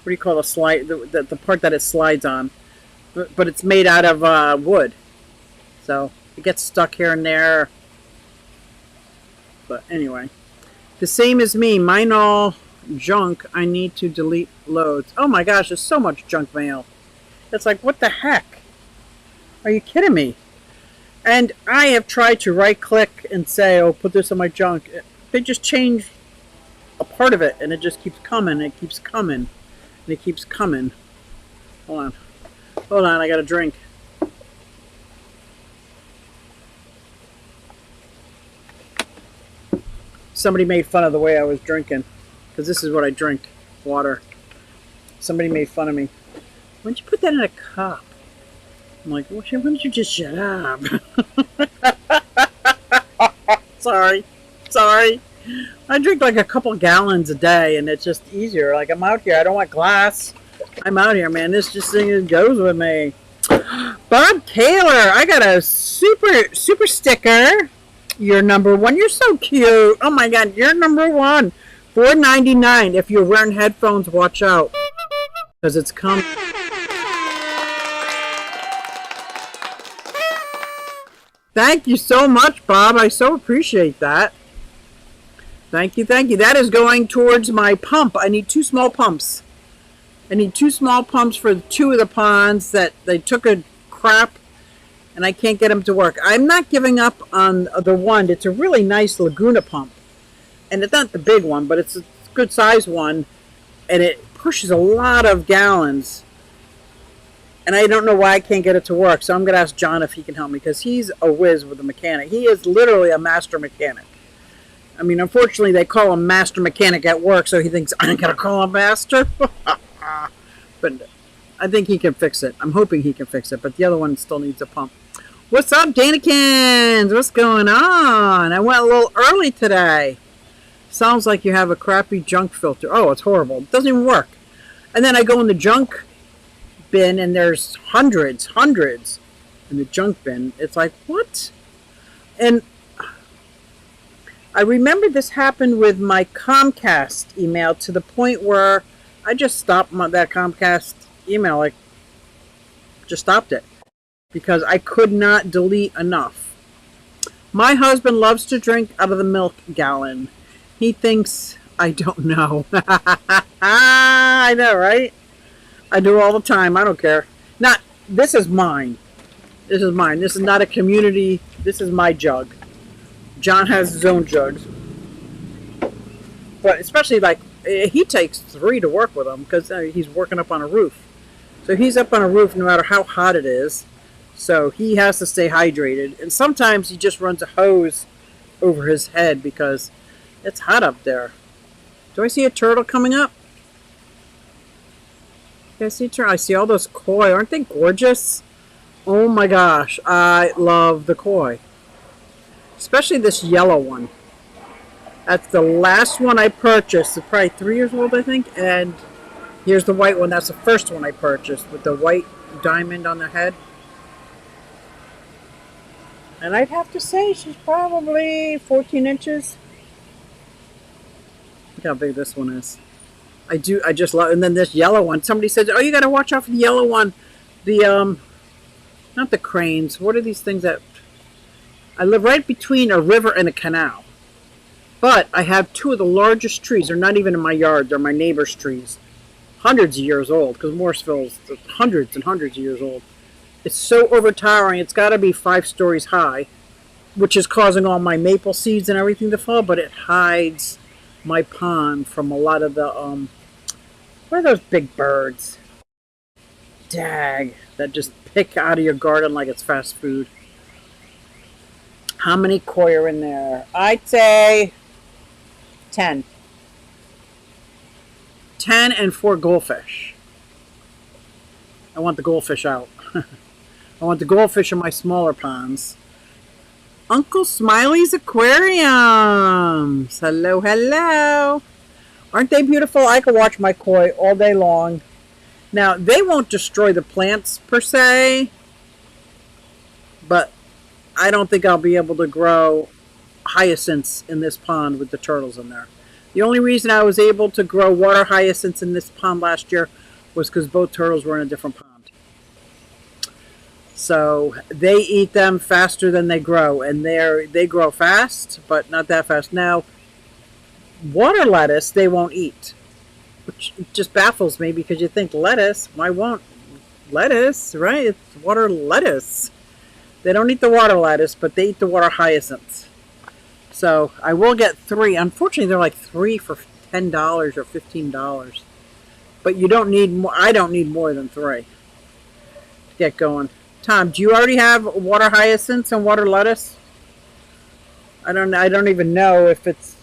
do you call the slide, the part that it slides on. But it's made out of wood. So it gets stuck here and there. But anyway, the same as me. Mine all junk. I need to delete loads. Oh my gosh, there's so much junk mail. It's like, what the heck? Are you kidding me? And I have tried to right click and say, oh, put this in my junk. They just change a part of it and it just keeps coming. It keeps coming. And it keeps coming. Hold on. Hold on, I got a drink. Somebody made fun of the way I was drinking. Because this is what I drink. Water. Somebody made fun of me. Why don't you put that in a cup? I'm like, well, why don't you just shut up? Sorry. I drink like a couple gallons a day and it's just easier. Like I'm out here. I don't want glass. I'm out here, man. This just thing goes with me. Bob Kaler, I got a super sticker. You're number one. You're so cute. Oh my God, you're number one. $4.99. If you're wearing headphones, watch out. Because it's coming. Thank you so much, Bob. I so appreciate that. Thank you. That is going towards my pump. I need 2 small pumps. I need 2 small pumps for 2 of the ponds that they took a crap and I can't get them to work. I'm not giving up on the one. It's a really nice Laguna pump. And it's not the big one, but it's a good size one. And it pushes a lot of gallons. And I don't know why I can't get it to work. So I'm going to ask John if he can help me because he's a whiz with the mechanic. He is literally a master mechanic. I mean, unfortunately, they call him master mechanic at work, so he thinks I'm going to call him master. But I think he can fix it. I'm hoping he can fix it, but the other one still needs a pump. What's up, Danakins? What's going on? I went a little early today. Sounds like you have a crappy junk filter. Oh, it's horrible. It doesn't even work. And then I go in the junk bin, and there's hundreds in the junk bin. It's like, what? And I remember this happened with my Comcast email to the point where I just stopped that Comcast email. Like, just stopped it. Because I could not delete enough. My husband loves to drink out of the milk gallon. He thinks I don't know. I know, right? I do all the time. I don't care. This is mine. This is mine. This is not a community. This is my jug. John has his own jugs. But especially like, he takes 3 to work with him because he's working up on a roof. So he's up on a roof no matter how hot it is. So he has to stay hydrated. And sometimes he just runs a hose over his head because it's hot up there. Do I see a turtle coming up? I see a turtle. I see all those koi. Aren't they gorgeous? Oh my gosh. I love the koi. Especially this yellow one. That's the last one I purchased. It's probably 3 years old, I think. And Here's the white one. That's the first one I purchased with the white diamond on the head. And I'd have to say she's probably 14 inches. Look how big this one is. I just love, and then this yellow one. Somebody says, oh, you got to watch out for the yellow one. The, not the cranes. What are these things that, I live right between a river and a canal. But I have two of the largest trees. They're not even in my yard. They're my neighbor's trees. Hundreds of years old, because Morrisville's hundreds and hundreds of years old. It's so overtowering. It's got to be 5 stories high, which is causing all my maple seeds and everything to fall, but it hides my pond from a lot of the, what are those big birds? Dag, that just pick out of your garden like it's fast food. How many koi are in there? I'd say 10. 10 and 4 goldfish. I want the goldfish out. I want the goldfish in my smaller ponds. Uncle Smiley's Aquariums. Hello, hello. Aren't they beautiful? I could watch my koi all day long. Now, they won't destroy the plants per se, but I don't think I'll be able to grow hyacinths in this pond with the turtles in there. The only reason I was able to grow water hyacinths in this pond last year was because both turtles were in a different pond. So they eat them faster than they grow, and they grow fast, but not that fast. Now, water lettuce they won't eat, which just baffles me because you think lettuce, why won't lettuce, right? It's water lettuce. They don't eat the water lettuce, but they eat the water hyacinths. So I will get 3. Unfortunately, they're like 3 for $10 or $15. But you don't need more. I don't need more than 3 to get going. Tom, do you already have water hyacinths and water lettuce? I don't even know if it's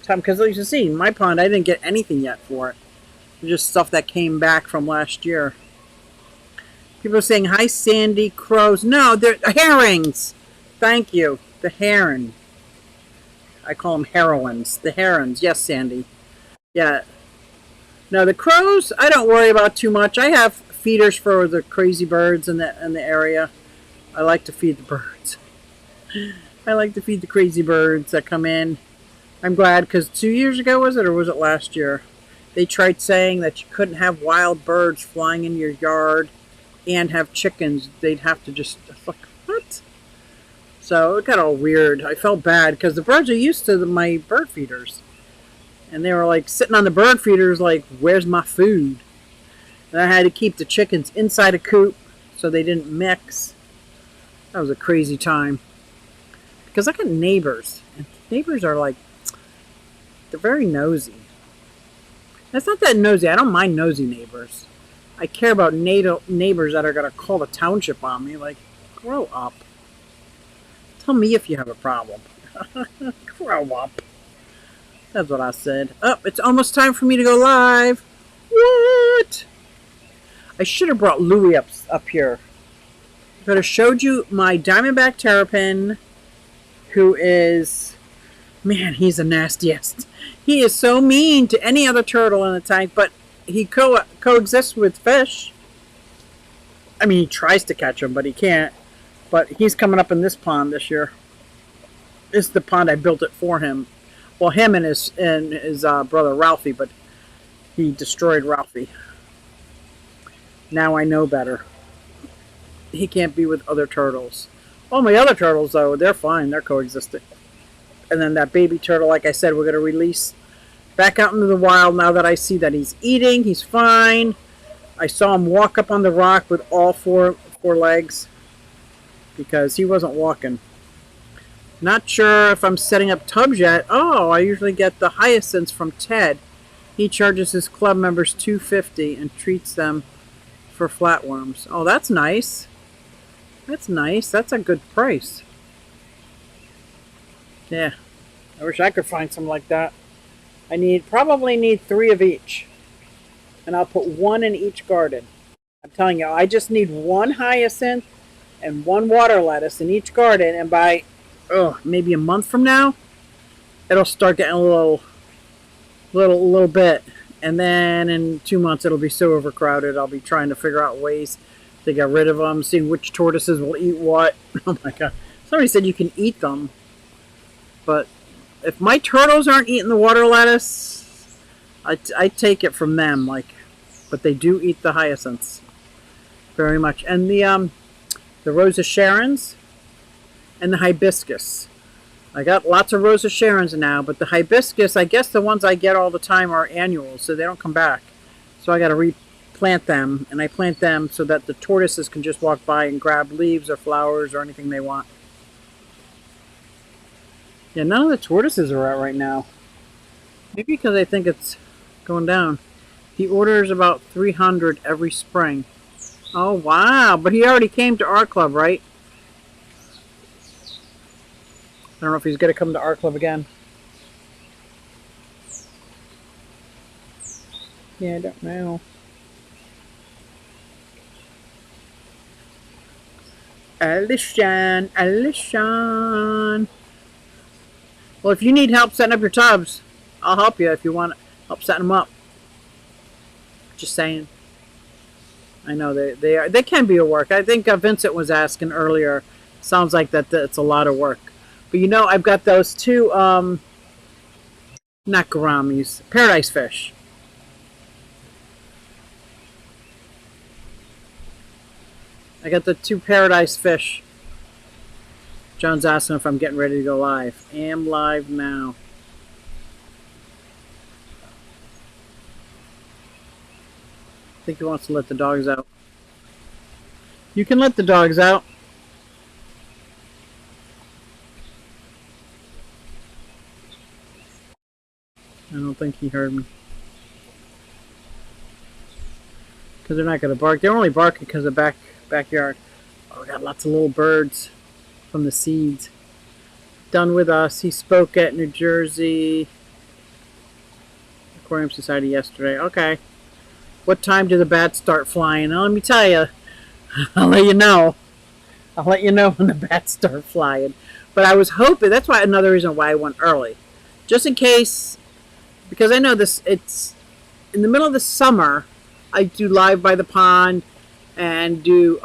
Tom, because as you see, in my pond I didn't get anything yet for it. It's just stuff that came back from last year. People are saying hi, Sandy, crows. No, they're herrings. Thank you. The heron. I call them heroines. The herons. Yes, Sandy. Yeah. No, the crows I don't worry about too much. I have feeders for the crazy birds in the area. I like to feed the birds. I like to feed the crazy birds that come in. I'm glad because 2 years ago, was it, or was it last year? They tried saying that you couldn't have wild birds flying in your yard and have chickens. They'd have to just, like, what? So it got all weird. I felt bad because the birds are used to my bird feeders. And they were like sitting on the bird feeders like, where's my food? And I had to keep the chickens inside a coop so they didn't mix. That was a crazy time. Because I got neighbors. And neighbors are like, they're very nosy. That's not that nosy. I don't mind nosy neighbors. I care about neighbors that are going to call the township on me. Like, grow up. Tell me if you have a problem. Grow up. That's what I said. Oh, it's almost time for me to go live. What? I should have brought Louie up here. I could have showed you my Diamondback Terrapin, who is, man, he's the nastiest. He is so mean to any other turtle in the tank, but he coexists with fish. I mean, he tries to catch them, but he can't. But he's coming up in this pond this year. This is the pond I built it for him. Well, him and his brother Ralphie, but he destroyed Ralphie. Now I know better. He can't be with other turtles. All my other turtles, though, they're fine. They're coexisting. And then that baby turtle, like I said, we're going to release back out into the wild now that I see that he's eating. He's fine. I saw him walk up on the rock with all four legs because he wasn't walking. Not sure if I'm setting up tubs yet. Oh, I usually get the hyacinths from Ted. He charges his club members $2.50 and treats them for flatworms. Oh, that's nice. That's nice. That's a good price. Yeah. I wish I could find some like that. I probably need 3 of each. And I'll put 1 in each garden. I'm telling you, I just need 1 hyacinth and 1 water lettuce in each garden, and by maybe a month from now, it'll start getting a little bit And then in 2 months, it'll be so overcrowded. I'll be trying to figure out ways to get rid of them, seeing which tortoises will eat what. Oh my god. Somebody said you can eat them. But if my turtles aren't eating the water lettuce, I take it from them. But they do eat the hyacinths very much. And the Rose of Sharon's and the hibiscus. I got lots of Rose of Sharon's now, but the hibiscus, I guess the ones I get all the time are annuals, so they don't come back. So I got to replant them, and I plant them so that the tortoises can just walk by and grab leaves or flowers or anything they want. Yeah, none of the tortoises are out right now. Maybe because I think it's going down. He orders about 300 every spring. Oh, wow. But he already came to our club, right? I don't know if he's going to come to our club again. Yeah, I don't know. Alishan. Well, if you need help setting up your tubs, I'll help you if you want help setting them up. Just saying. I know they can be a work. I think Vincent was asking earlier. Sounds like that's a lot of work. But I've got those two, not gouramis, paradise fish. I got the two paradise fish. John's asking if I'm getting ready to go live. Am live now. I think he wants to let the dogs out. You can let the dogs out. I don't think he heard me. Because they're not going to bark. They're only barking because of backyard. Oh, we got lots of little birds from the seeds. Done with us. He spoke at New Jersey Aquarium Society yesterday. Okay. What time do the bats start flying? Let me tell you. I'll let you know. I'll let you know when the bats start flying. But I was hoping, that's why another reason why I went early. Just in case, because I know it's in the middle of the summer, I do Live by the Pond and do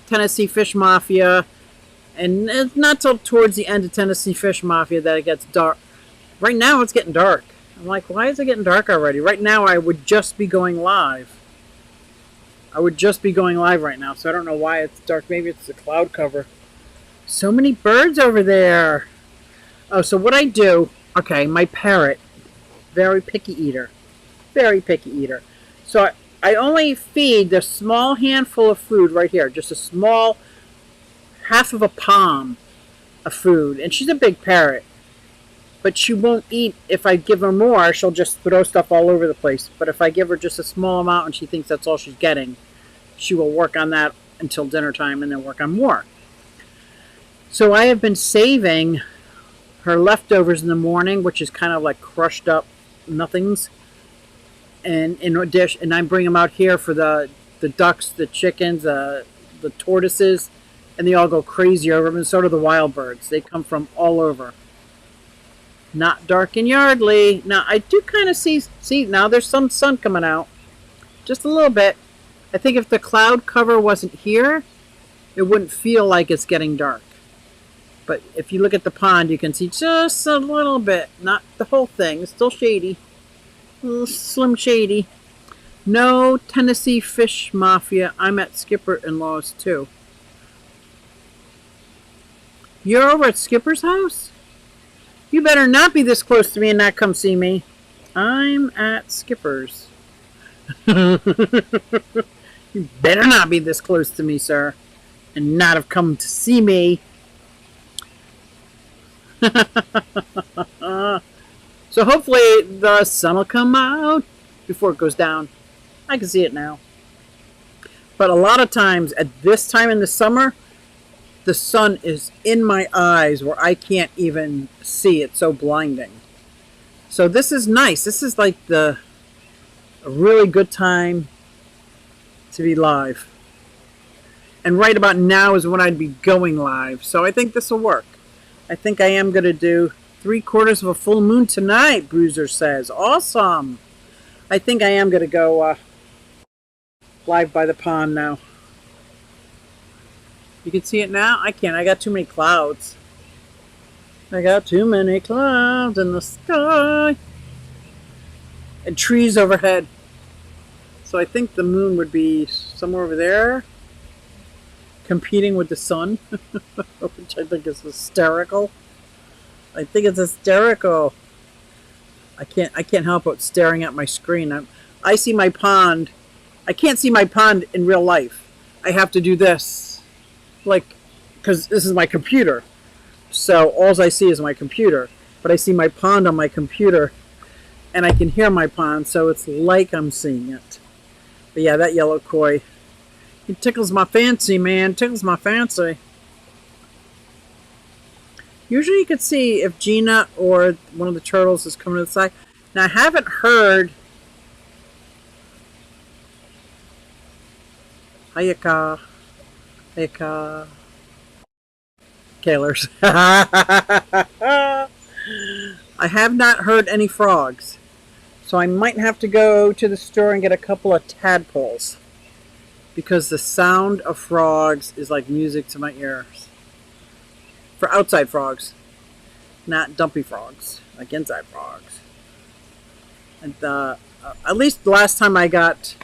Tennessee Fish Mafia. And it's not till towards the end of Tennessee Fish Mafia that it gets dark. Right now it's getting dark. I'm like, why is it getting dark already? Right now I would just be going live. I would just be going live right now, so I don't know why it's dark. Maybe it's the cloud cover. So many birds over there. Oh, so what I do, okay, my parrot, very picky eater. Very picky eater. So I only feed the small handful of food right here, just a small half of a palm of food. And she's a big parrot. But she won't eat. If I give her more, she'll just throw stuff all over the place. But if I give her just a small amount and she thinks that's all she's getting, she will work on that until dinner time and then work on more. So I have been saving her leftovers in the morning, which is kind of like crushed up nothings, and in a dish. And I bring them out here for the ducks, the chickens, the tortoises, and they all go crazy over them. And so do the wild birds. They come from all over. Not dark and Yardley. Now, I do kind of see, now there's some sun coming out. Just a little bit. I think if the cloud cover wasn't here, it wouldn't feel like it's getting dark. But if you look at the pond, you can see just a little bit. Not the whole thing. It's still shady. A little slim shady. No Tennessee Fish Mafia. I'm at Skipper in-laws too. You're over at Skipper's house? You better not be this close to me and not come see me. I'm at Skipper's. You better not be this close to me, sir, and not have come to see me. So hopefully the sun will come out before it goes down. I can see it now. But a lot of times at this time in the summer, the sun is in my eyes where I can't even see. It's so blinding. So this is nice. This is like a really good time to be live. And right about now is when I'd be going live. So I think this will work. I think I am going to do 3/4 of a full moon tonight, Bruiser says. Awesome. I think I am going to go live by the pond now. You can see it now? I can't. I got too many clouds. I got too many clouds in the sky. And trees overhead. So I think the moon would be somewhere over there, competing with the sun, which I think is hysterical. I think it's hysterical. I can't help but staring at my screen. I see my pond. I can't see my pond in real life. I have to do this, like, because this is my computer. So all I see is my computer, but I see my pond on my computer, and I can hear my pond, so it's like I'm seeing it. But yeah, that yellow koi, it tickles my fancy, man. Tickles my fancy. Usually you could see if Gina or one of the turtles is coming to the side. Now I haven't heard. Hayaka. Hayaka. Kailers. I have not heard any frogs. So I might have to go to the store and get a couple of tadpoles. Because the sound of frogs is like music to my ears. For outside frogs. Not dumpy frogs. Like inside frogs. And at least the last time I got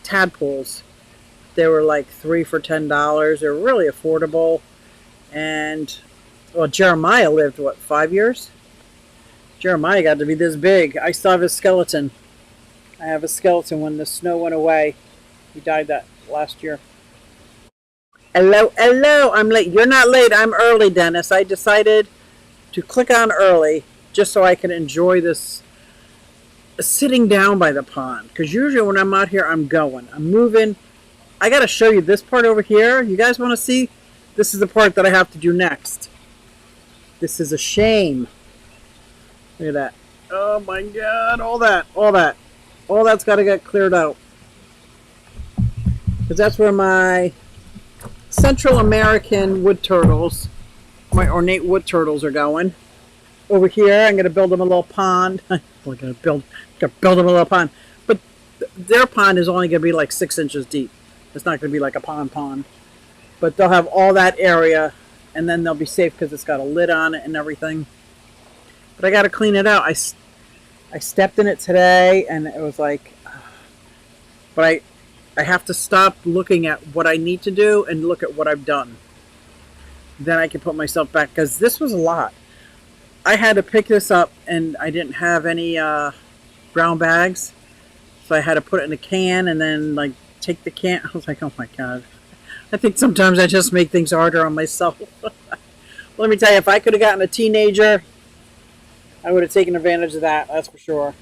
tadpoles, they were like 3 for $10. They're really affordable. And well, Jeremiah lived, what, 5 years? Jeremiah got to be this big. I still have his skeleton. I have a skeleton when the snow went away. He died that last year. Hello, hello. I'm late. You're not late. I'm early, Dennis. I decided to click on early just so I can enjoy this sitting down by the pond. Because usually when I'm out here, I'm going. I'm moving. I got to show you this part over here. You guys want to see? This is the part that I have to do next. This is a shame. Look at that. Oh my God. All that's got to get cleared out. Because that's where my Central American wood turtles, my ornate wood turtles, are going. Over here, I'm going to build them a little pond. We're going to build them a little pond. But their pond is only going to be like 6 inches deep. It's not going to be like a pond. But they'll have all that area, and then they'll be safe because it's got a lid on it and everything. But I got to clean it out. I stepped in it today, and it was like, but I have to stop looking at what I need to do and look at what I've done. Then I can put myself back, because this was a lot. I had to pick this up, and I didn't have any brown bags, so I had to put it in a can and then like take the can. I was like, oh my God. I think sometimes I just make things harder on myself. Let me tell you, if I could have gotten a teenager, I would have taken advantage of that. That's for sure.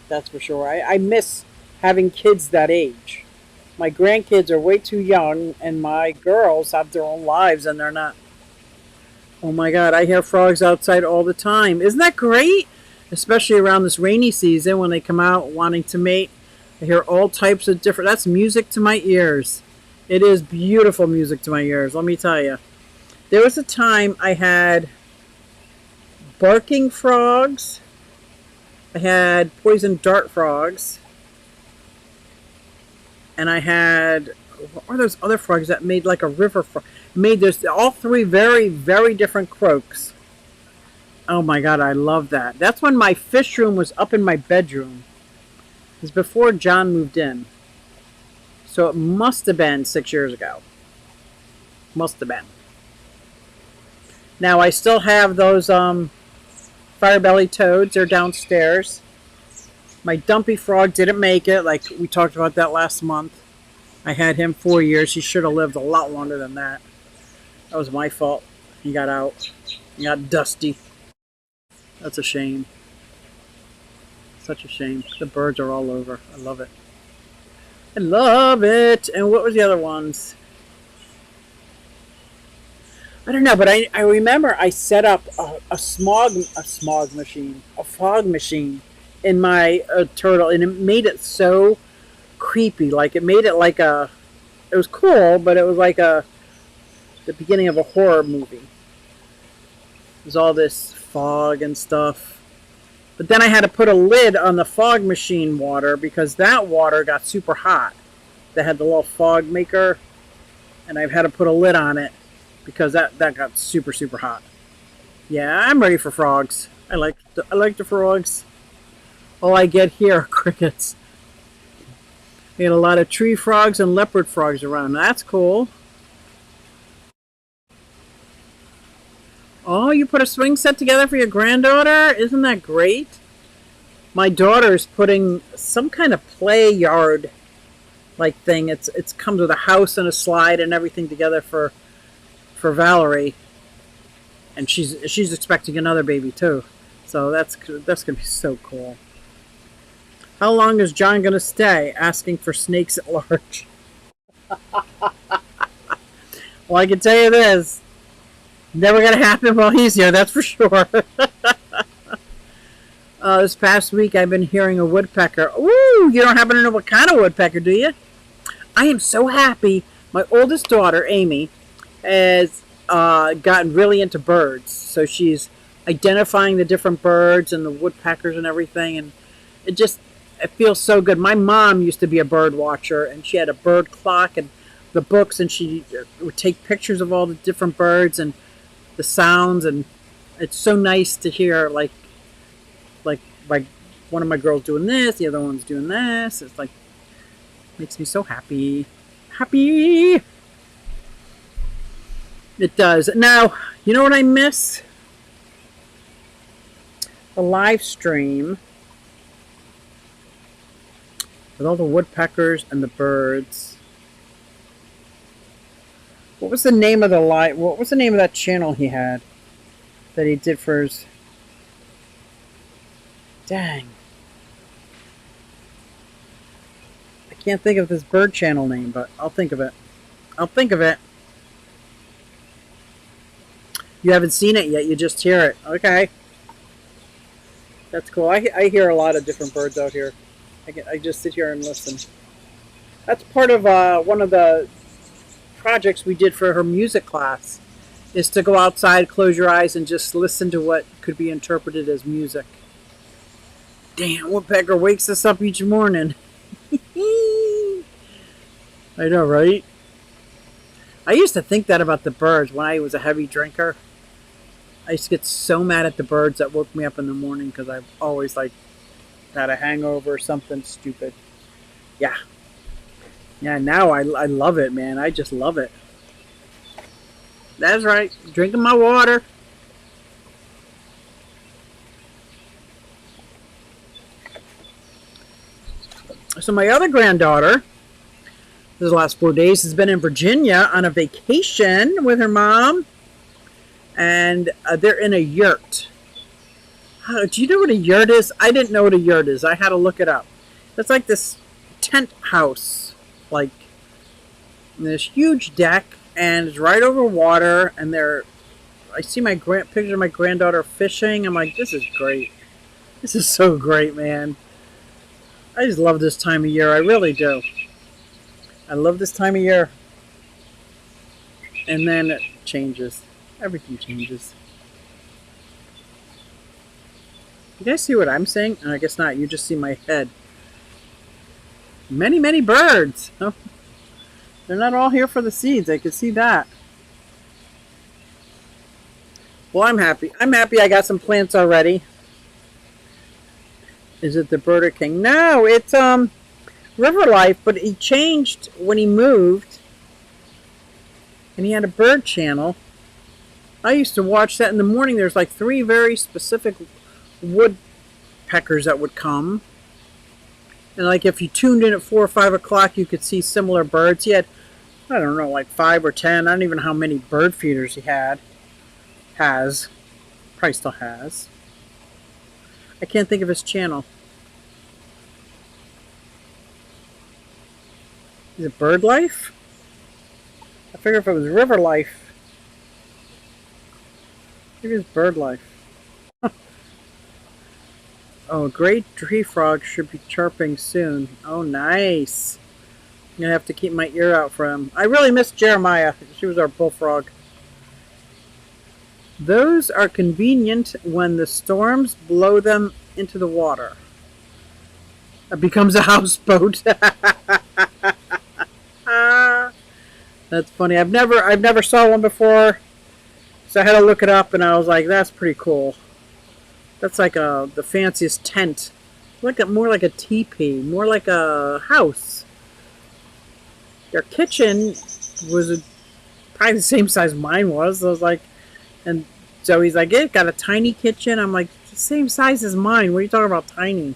That's for sure. I miss having kids that age. My grandkids are way too young, and my girls have their own lives, and they're not. Oh my God, I hear frogs outside all the time. Isn't that great? Especially around this rainy season when they come out wanting to mate. I hear all types of different. That's music to my ears. It is beautiful music to my ears, let me tell you. There was a time I had barking frogs. I had poison dart frogs. And I had, what were those other frogs that made like a river frog? Made this, all three very, very different croaks. Oh my God, I love that. That's when my fish room was up in my bedroom. It was before John moved in. So it must have been 6 years ago. Must have been. Now I still have those firebelly toads. They're downstairs. My dumpy frog didn't make it, like we talked about that last month. I had him 4 years. He should have lived a lot longer than that. That was my fault. He got out. He got dusty. That's a shame. Such a shame. The birds are all over. I love it. I love it. And what was the other ones? I don't know, but I remember I set up a fog machine in my turtle, and it made it so creepy. Like, it made it like it was cool, but it was like the beginning of a horror movie. There's all this fog and stuff. But then I had to put a lid on the fog machine water because that water got super hot. They had the little fog maker, and I've had to put a lid on it because that got super, super hot. Yeah, I'm ready for frogs. I like the frogs. All I get here are crickets. We had a lot of tree frogs and leopard frogs around. That's cool. Oh, you put a swing set together for your granddaughter? Isn't that great? My daughter's putting some kind of play yard like thing. It's comes with a house and a slide and everything together for Valerie, and she's expecting another baby too. So that's gonna be so cool. How long is John gonna stay? Asking for snakes at large. Well, I can tell you this. Never gonna happen while he's here, that's for sure. This past week I've been hearing a woodpecker. Ooh, you don't happen to know what kind of woodpecker, do you? I am so happy. My oldest daughter, Amy, has gotten really into birds. So she's identifying the different birds and the woodpeckers and everything. And it feels so good. My mom used to be a bird watcher, and she had a bird clock and the books, and she would take pictures of all the different birds and the sounds, and it's so nice to hear like one of my girls doing this, the other one's doing this. It's like makes me so happy. Happy. It does. Now, you know what I miss? The live stream with all the woodpeckers and the birds. What was the name of what was the name of that channel he had that he did for his... Dang. I can't think of this bird channel name, but I'll think of it. I'll think of it. You haven't seen it yet, you just hear it. Okay. That's cool. I hear a lot of different birds out here. I just sit here and listen. That's part of one of the projects we did for her music class, is to go outside, close your eyes, and just listen to what could be interpreted as music. Damn, woodpecker wakes us up each morning. I know, right? I used to think that about the birds when I was a heavy drinker. I used to get so mad at the birds that woke me up in the morning because I've always had a hangover or something stupid. Yeah. Yeah, now I love it, man. I just love it. That's right. Drinking my water. So my other granddaughter, this last 4 days, has been in Virginia on a vacation with her mom. And they're in a yurt. Do you know what a yurt is? I didn't know what a yurt is. I had to look it up. It's like this tent house, like this huge deck, and it's right over water. And I see my picture of my granddaughter fishing. I'm like, this is great. This is so great, man. I just love this time of year. I really do. I love this time of year. And then it changes. Everything changes. You guys see what I'm saying? I guess not. You just see my head. Many, many birds. Oh, they're not all here for the seeds. I can see that. Well, I'm happy. I'm happy I got some plants already. Is it the Birder King? No, it's River Life, but he changed when he moved. And he had a bird channel. I used to watch that in the morning. There's like 3 very specific woodpeckers that would come. And like if you tuned in at 4 or 5 o'clock, you could see similar birds. He had, I don't know, like 5 or 10. I don't even know how many bird feeders he had. Probably still has. I can't think of his channel. Is it Bird Life? I figure if it was River Life. Maybe it's Bird Life. Oh, a great tree frog should be chirping soon. Oh, nice. I'm going to have to keep my ear out for him. I really miss Jeremiah. She was our bullfrog. Those are convenient when the storms blow them into the water. It becomes a houseboat. That's funny. I've never saw one before, so I had to look it up, and I was like, that's pretty cool. That's like the fanciest tent, more like a teepee, more like a house. Their kitchen was probably the same size mine was. So I was like, and Joey's like, it got a tiny kitchen. I'm like, same size as mine. What are you talking about, tiny?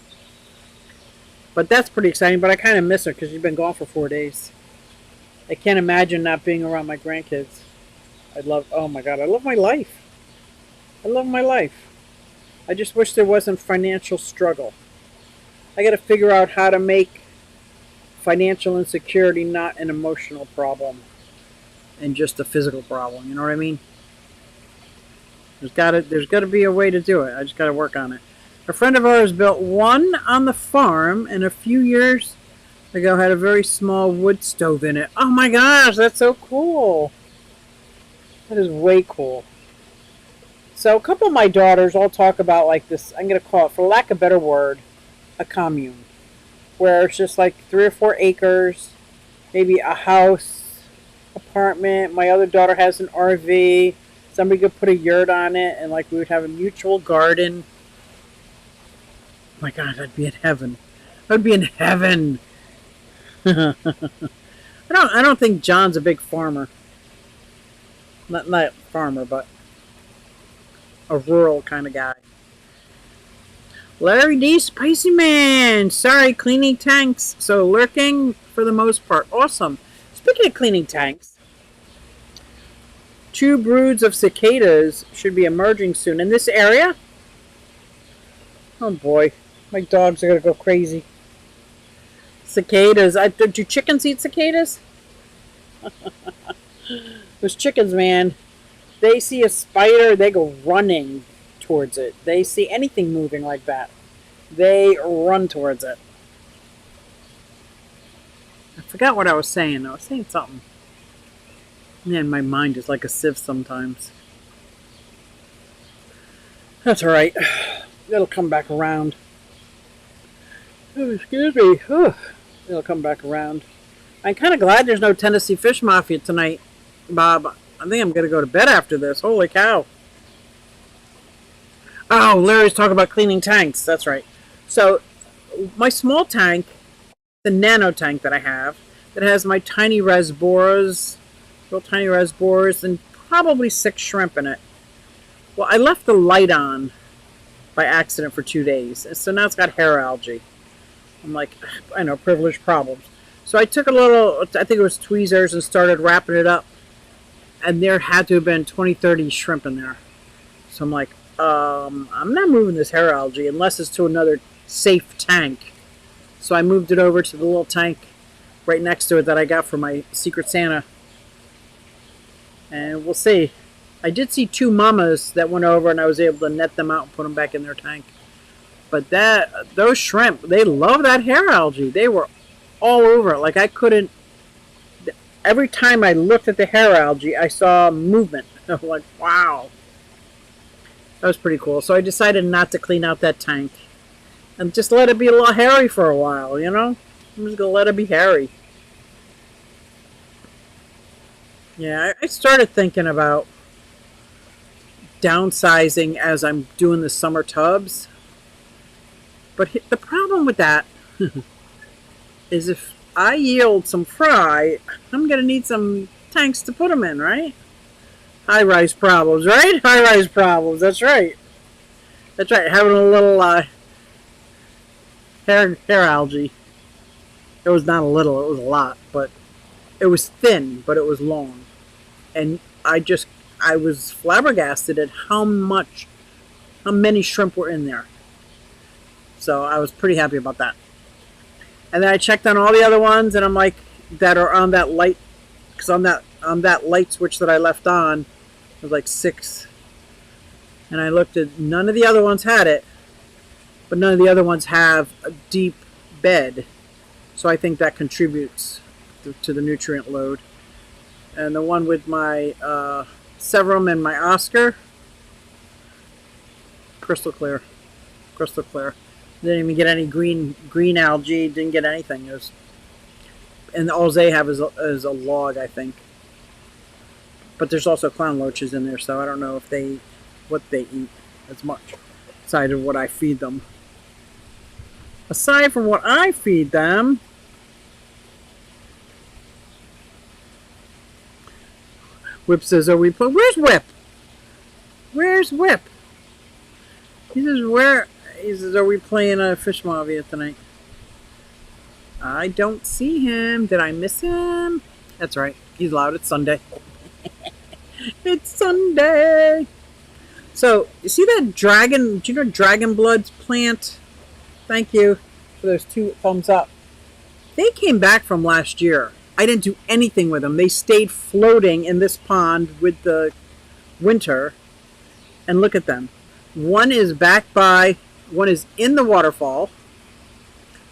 But that's pretty exciting. But I kind of miss her because she's been gone for 4 days. I can't imagine not being around my grandkids. Oh my God, I love my life. I love my life. I just wish there wasn't financial struggle. I got to figure out how to make financial insecurity not an emotional problem and just a physical problem. You know what I mean? There's got to be a way to do it. I just got to work on it. A friend of ours built one on the farm, and a few years ago had a very small wood stove in it. Oh my gosh, that's so cool. That is way cool. So a couple of my daughters all talk about like this, I'm going to call it, for lack of a better word, a commune. Where it's just like 3 or 4 acres, maybe a house, apartment. My other daughter has an RV. Somebody could put a yurt on it, and like we would have a mutual garden. Oh my God, I'd be in heaven. I'd be in heaven. I don't think John's a big farmer. Not farmer, but a rural kind of guy. Larry D. Spicy Man. Sorry, cleaning tanks. So lurking for the most part. Awesome. Speaking of cleaning tanks, 2 broods of cicadas should be emerging soon in this area. Oh boy, my dogs are gonna go crazy. Cicadas. Do chickens eat cicadas? Those chickens, man. They see a spider, they go running towards it. They see anything moving like that, they run towards it. I forgot what I was saying. I was saying something. Man, my mind is like a sieve sometimes. That's alright. It'll come back around. Oh, excuse me. It'll come back around. I'm kind of glad there's no Tennessee Fish Mafia tonight, Bob. I think I'm going to go to bed after this. Holy cow. Oh, Larry's talking about cleaning tanks. That's right. So, my small tank, the nano tank that I have, that has my tiny rasboras, real tiny rasboras, and probably 6 shrimp in it. Well, I left the light on by accident for 2 days, and so now it's got hair algae. I'm like, I know, privileged problems. So I took a little, I think it was tweezers, and started wrapping it up. And there had to have been 20, 30 shrimp in there. So I'm like, I'm not moving this hair algae unless it's to another safe tank. So I moved it over to the little tank right next to it that I got for my Secret Santa. And we'll see. I did see 2 mamas that went over, and I was able to net them out and put them back in their tank. But those shrimp, they love that hair algae. They were all over it. Like I couldn't. Every time I looked at the hair algae, I saw movement. I was like, wow. That was pretty cool. So I decided not to clean out that tank. And just let it be a little hairy for a while, you know? I'm just going to let it be hairy. Yeah, I started thinking about downsizing as I'm doing the summer tubs. But the problem with that is if I yield some fry, I'm going to need some tanks to put them in, right? High-rise problems, right? High-rise problems, that's right. That's right, having a little hair algae. It was not a little, it was a lot, but it was thin, but it was long. And I was flabbergasted at how many shrimp were in there. So I was pretty happy about that. And then I checked on all the other ones, and I'm like, that are on that light, because on that light switch that I left on, it was like 6. And I looked at, none of the other ones had it, but none of the other ones have a deep bed. So I think that contributes to the nutrient load. And the one with my Severum and my Oscar, crystal clear. Crystal clear. Didn't even get any green algae. Didn't get anything. It was, and all they have is a log, I think. But there's also clown loaches in there, so I don't know if what they eat as much. Aside of what I feed them. Aside from what I feed them, Whip says, "Are we play?" Where's Whip? Where's Whip? He says, "Where?" He says, "Are we playing a Fishmavia tonight?" I don't see him. Did I miss him? That's right. He's loud. It's Sunday. It's Sunday. So, you see that dragon? Do you know Dragon Blood's plant? Thank you for those 2 thumbs up. They came back from last year. I didn't do anything with them. They stayed floating in this pond with the winter. And look at them. One is one is in the waterfall.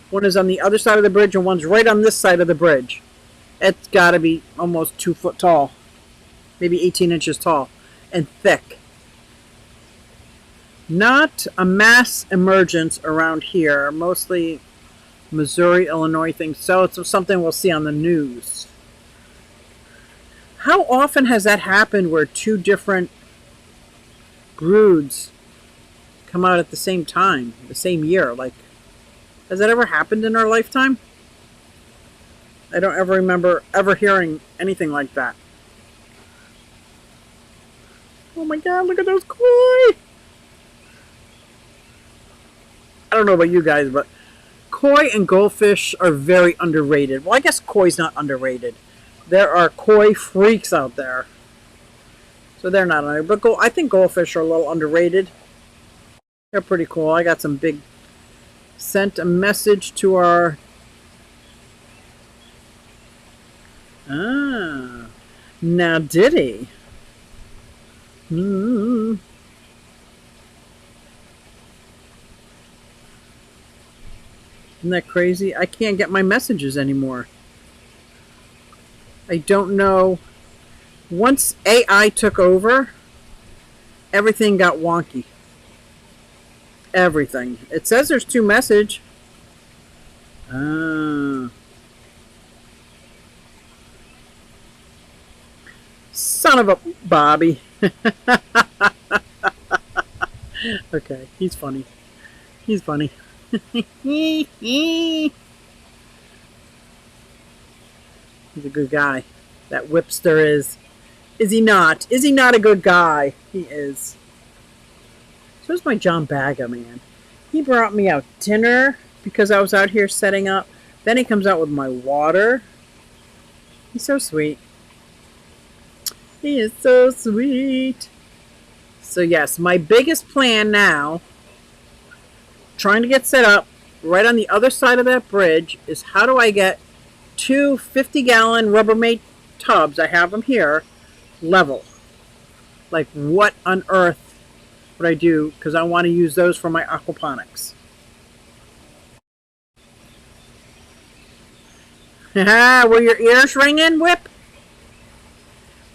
One is on the other side of the bridge, and one's right on this side of the bridge. It's got to be almost 2 foot tall. Maybe 18 inches tall. And thick. Not a mass emergence around here. Mostly Missouri, Illinois things. So it's something we'll see on the news. How often has that happened where 2 different broods come out at the same time, the same year? Like, has that ever happened in our lifetime? I don't ever remember ever hearing anything like that. Oh my god, look at those koi! I don't know about you guys, but koi and goldfish are very underrated. Well, I guess koi's not underrated. There are koi freaks out there. So they're not underrated. But I think goldfish are a little underrated. They're pretty cool. I got some big... Sent a message to our... Now did he? Isn't that crazy? I can't get my messages anymore. I don't know. Once AI took over, everything got wonky. Everything. It says there's 2 message. Son of a Bobby. Okay, he's funny. He's funny. He's a good guy. That Whipster is. Is he not? Is he not a good guy? He is. So is my John Baga, man. He brought me out dinner because I was out here setting up. Then he comes out with my water. He's so sweet. He is so sweet. So yes, my biggest plan now, trying to get set up right on the other side of that bridge, is how do I get 2 50-gallon Rubbermaid tubs, I have them here, level. Like, what on earth would I do? Because I want to use those for my aquaponics. Were your ears ringing, Whip?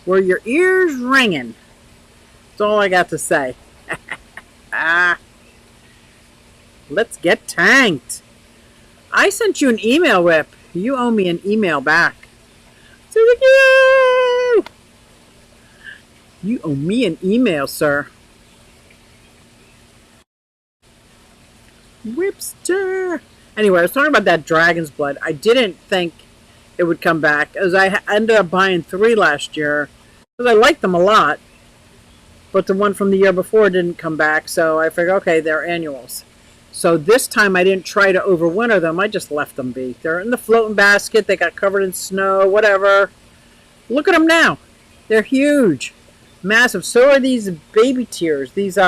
Were your ears ringing? That's all I got to say. Let's get tanked. I sent you an email, Whip. You owe me an email back. You owe me an email, sir. Whipster. Anyway, I was talking about that dragon's blood. I didn't think it would come back, as I ended up buying 3 last year because I liked them a lot, but the one from the year before didn't come back, so I figured, okay, they're annuals. So this time I didn't try to overwinter them. I just left them be. They're in the floating basket. They got covered in snow, whatever. Look at them now. They're huge, massive. So are these baby tears, these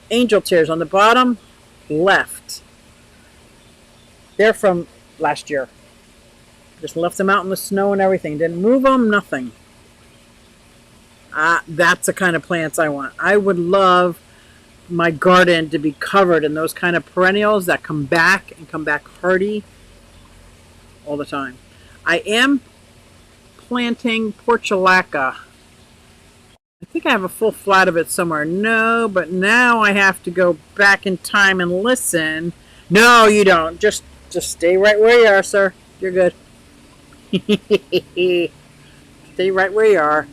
angel tears on the bottom left. They're from last year. Just left them out in the snow and everything. Didn't move them, nothing. That's the kind of plants I want. I would love my garden to be covered in those kind of perennials that come back and come back hardy all the time. I am planting portulaca. I think I have a full flat of it somewhere. No, but now I have to go back in time and listen. No, you don't. Just stay right where you are, sir. You're good. Stay right where you are.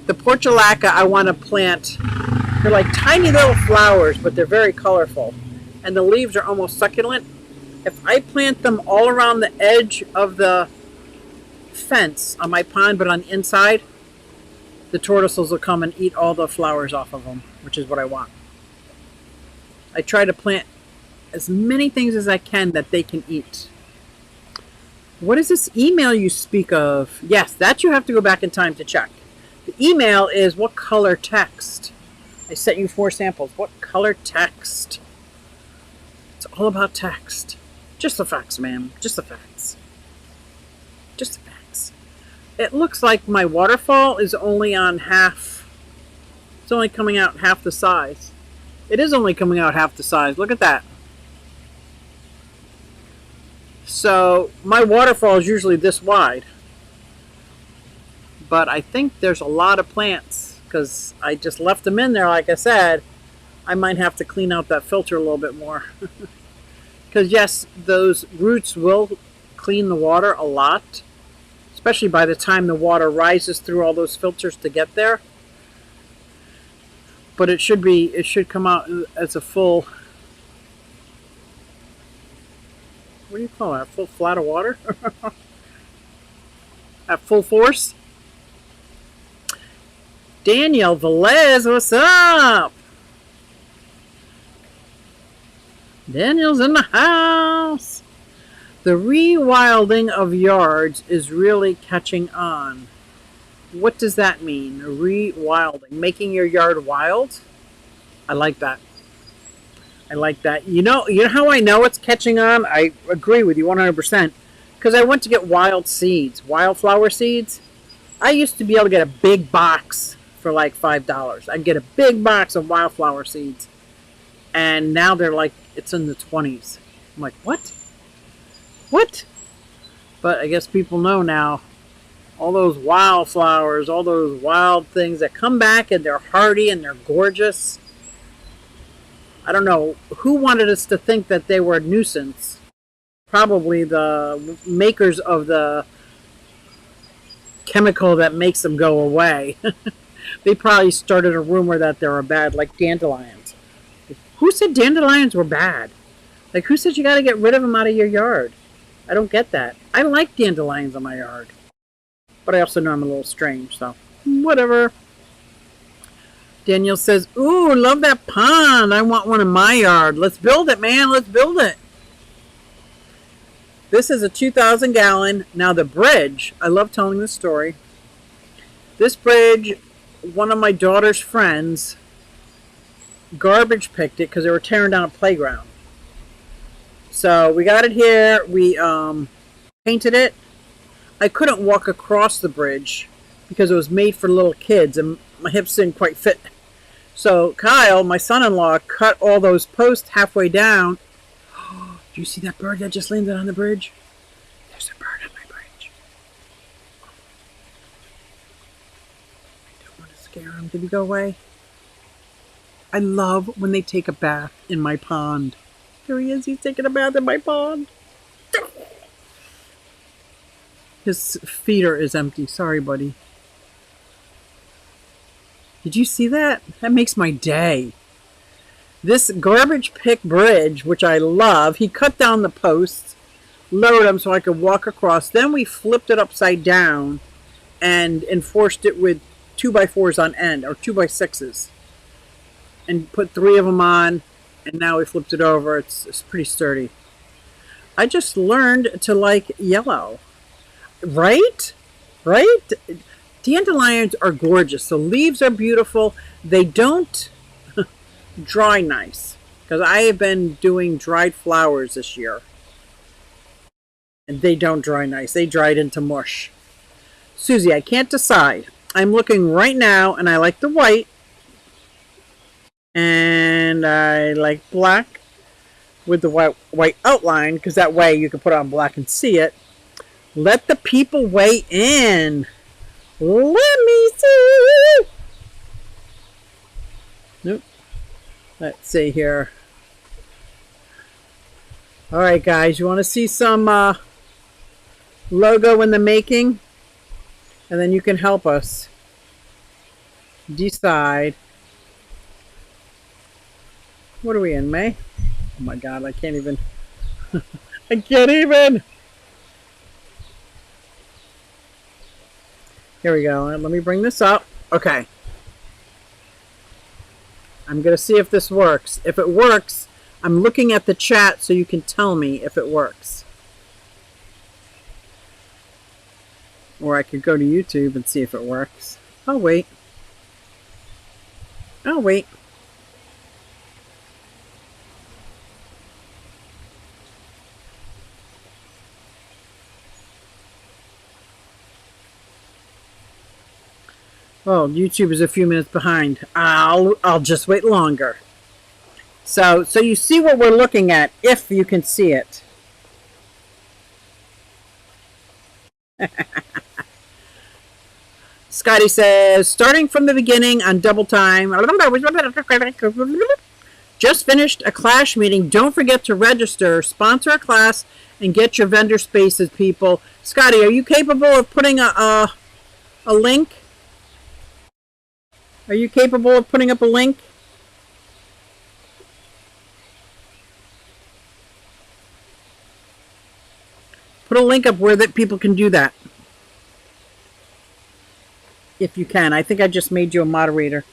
The portulaca I want to plant. They're like tiny little flowers, but they're very colorful. And the leaves are almost succulent. If I plant them all around the edge of the fence on my pond, but on the inside, the tortoises will come and eat all the flowers off of them, which is what I want. I try to plant as many things as I can that they can eat. What is this email you speak of? Yes, that you have to go back in time to check. The email is what color text. I sent you 4 samples. What color text? It's all about text. Just the facts, ma'am. Just the facts. Just the facts. It looks like my waterfall is only on half. It's only coming out half the size. It is only coming out half the size. Look at that. So my waterfall is usually this wide. But I think there's a lot of plants because I just left them in there. Like I said, I might have to clean out that filter a little bit more. Because yes, those roots will clean the water a lot, especially by the time the water rises through all those filters to get there. But it should come out as a full, what do you call that? Full flat of water? At full force? Daniel Velez, what's up? Daniel's in the house. The rewilding of yards is really catching on. What does that mean? Rewilding. Making your yard wild? I like that. I like that. You know how I know it's catching on? I agree with you 100%. Because I went to get wild seeds, wildflower seeds. I used to be able to get a big box for like $5. I'd get a big box of wildflower seeds. And now they're like, it's in the 20s. I'm like, what? What? But I guess people know now. All those wildflowers, all those wild things that come back and they're hardy and they're gorgeous. I don't know. Who wanted us to think that they were a nuisance? Probably the makers of the chemical that makes them go away. They probably started a rumor that they were bad, like dandelions. Who said dandelions were bad? Like, who said you got to get rid of them out of your yard? I don't get that. I like dandelions in my yard. But I also know I'm a little strange, so whatever. Daniel says, ooh, love that pond. I want one in my yard. Let's build it, man. Let's build it. This is a 2,000 gallon. Now the bridge, I love telling this story. This bridge, one of my daughter's friends garbage picked it because they were tearing down a playground. So we got it here. We painted it. I couldn't walk across the bridge because it was made for little kids and my hips didn't quite fit. So Kyle, my son-in-law, cut all those posts halfway down. Do you see that bird that just landed on the bridge? There's a bird on my bridge. I don't want to scare him. Did he go away? I love when they take a bath in my pond. Here he is. He's taking a bath in my pond. His feeder is empty. Sorry, buddy. Did you see that? That makes my day. This garbage pick bridge, which I love, he cut down the posts, lowered them so I could walk across. Then we flipped it upside down and enforced it with 2x4s on end, or 2x6s. And put 3 of them on, and now we flipped it over. It's pretty sturdy. I just learned to like yellow. Right? Right? Dandelions are gorgeous. The leaves are beautiful. They don't dry nice. Because I have been doing dried flowers this year. And they don't dry nice. They dried into mush. Susie, I can't decide. I'm looking right now and I like the white. And I like black with the white outline. Because that way you can put on black and see it. Let the people weigh in. Let me see. Let's see here. All right, guys, you want to see some logo in the making? And then you can help us decide. What are we in, May? Oh my God, I can't even. I can't even. Here we go. Let me bring this up. Okay. I'm going to see if this works. If it works, I'm looking at the chat so you can tell me if it works. Or I could go to YouTube and see if it works. I'll wait. I'll wait. Oh, YouTube is a few minutes behind. I'll just wait longer. So you see what we're looking at, if you can see it. Scotty says, starting from the beginning on double time. Just finished a Clash meeting. Don't forget to register, sponsor a class, and get your vendor spaces, people. Scotty, are you capable of putting a link? Are you capable of putting up a link? Put a link up where that people can do that. If you can. I think I just made you a moderator.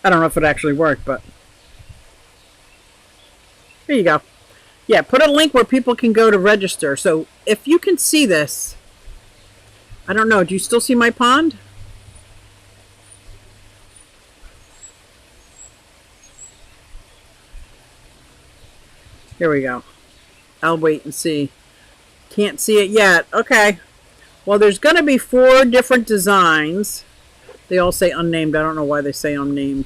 I don't know if it actually worked, but there you go. Yeah, put a link where people can go to register. So if you can see this, I don't know, do you still see my pond? Here we go. I'll wait and see. Can't see it yet. Okay. Well, there's going to be 4 different designs. They all say unnamed. I don't know why they say unnamed.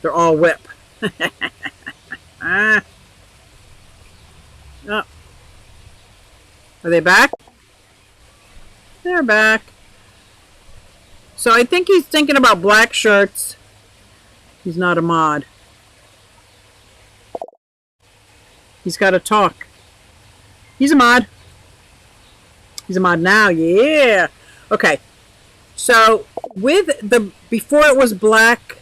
They're all whip. Ah. Oh. Are they back? They're back. So I think he's thinking about black shirts. He's not a mod. He's got to talk. He's a mod. He's a mod now. Yeah. Okay. So with the before it was black,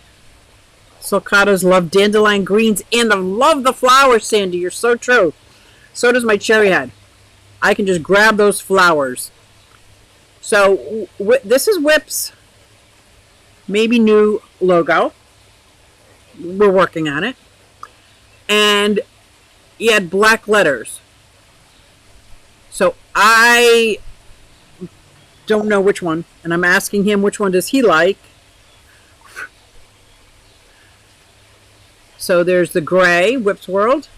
sulcatas love dandelion greens and love the flowers, Sandy. You're so true. So does my cherry head. I can just grab those flowers. So this is Whip's maybe new logo. We're working on it. And he had black letters. So I don't know which one. And I'm asking him which one does he like. So there's the gray, Whip's World.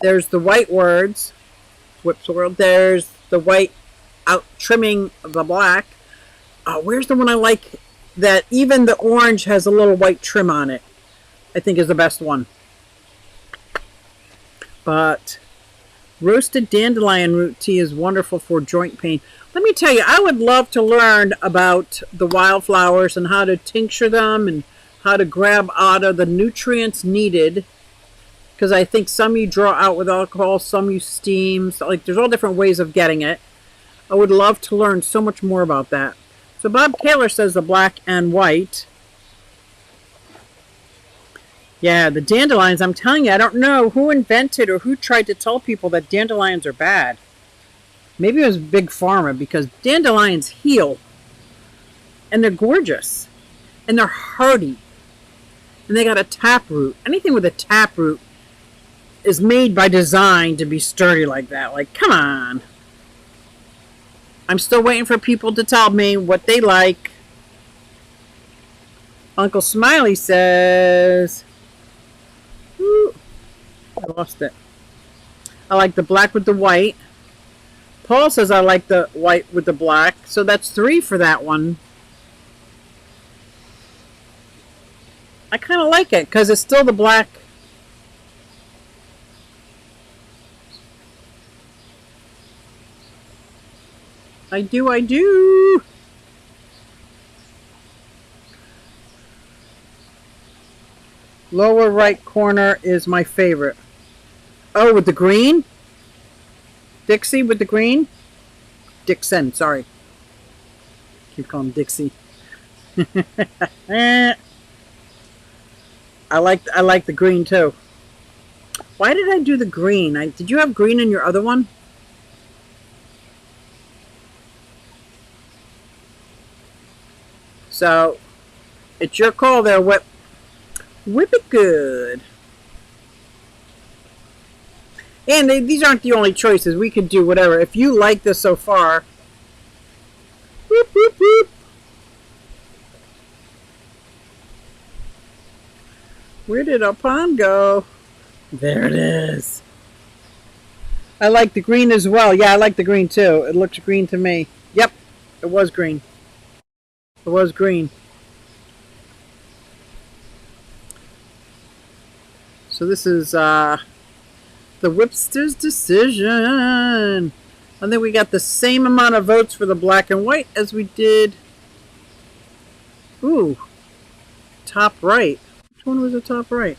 There's the white words, Whip's World. There's the white out trimming the black. Where's the one I like that even the orange has a little white trim on it? I think is the best one. But roasted dandelion root tea is wonderful for joint pain. Let me tell you, I would love to learn about the wildflowers and how to tincture them and how to grab out of the nutrients needed. Because I think some you draw out with alcohol, some you steam. So, like, there's all different ways of getting it. I would love to learn so much more about that. So Bob Kaler says the black and white. Yeah, the dandelions, I'm telling you, I don't know who invented or who tried to tell people that dandelions are bad. Maybe it was Big Pharma, because dandelions heal. And they're gorgeous. And they're hardy. And they got a taproot. Anything with a taproot is made by design to be sturdy like that. Like, come on. I'm still waiting for people to tell me what they like. Uncle Smiley says... Ooh, I lost it. I like the black with the white. Paul says I like the white with the black. So that's 3 for that one. I kind of like it because it's still the black. I do. Lower right corner is my favorite. Oh, with the green? Dixie with the green? Dixon, sorry. Keep calling him Dixie. I like the green too. Why did I do the green? Did you have green in your other one? So, it's your call there, Whip. Whip it good. And these aren't the only choices. We could do whatever. If you like this so far, whoop, whoop, whoop. Where did our pond go? There it is. I like the green as well. Yeah, I like the green too. It looks green to me. Yep, it was green. It was green. So this is the Whipster's decision. I think we got the same amount of votes for the black and white as we did. Ooh, top right. Which one was the top right?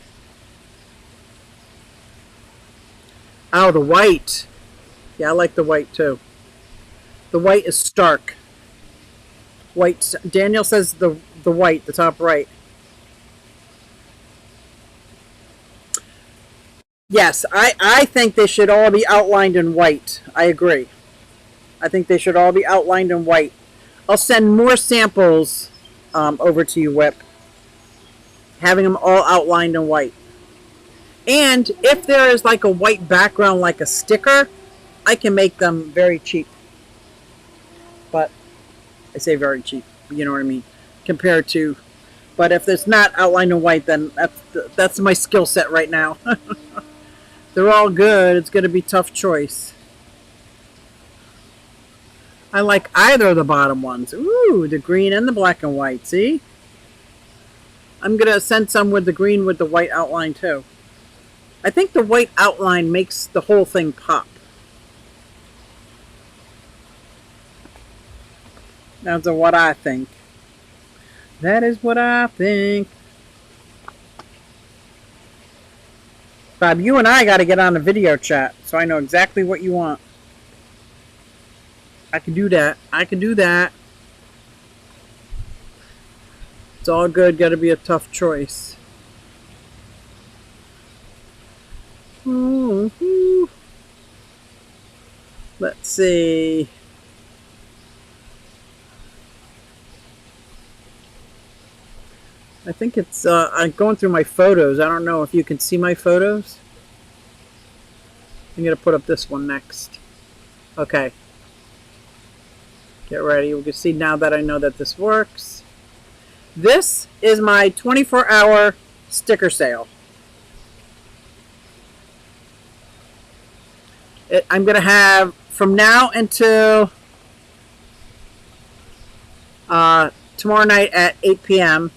Oh, the white. Yeah, I like the white too. The white is stark. White. Daniel says the white, the top right. Yes, I think they should all be outlined in white. I agree. I think they should all be outlined in white. I'll send more samples over to you, Whip. Having them all outlined in white. And if there is like a white background, like a sticker, I can make them very cheap. But I say very cheap, you know what I mean? Compared to, but if it's not outlined in white, then that's my skill set right now. They're all good. It's going to be a tough choice. I like either of the bottom ones. Ooh, the green and the black and white. See? I'm going to send some with the green with the white outline too. I think the white outline makes the whole thing pop. That's what I think. That is what I think. Bob, you and I got to get on the video chat so I know exactly what you want. I can do that. I can do that. It's all good. Got to be a tough choice. Let's see. I think it's, I'm going through my photos. I don't know if you can see my photos. I'm going to put up this one next. Okay. Get ready. We can see now that I know that this works. This is my 24-hour sticker sale. I'm going to have from now until tomorrow night at 8 p.m.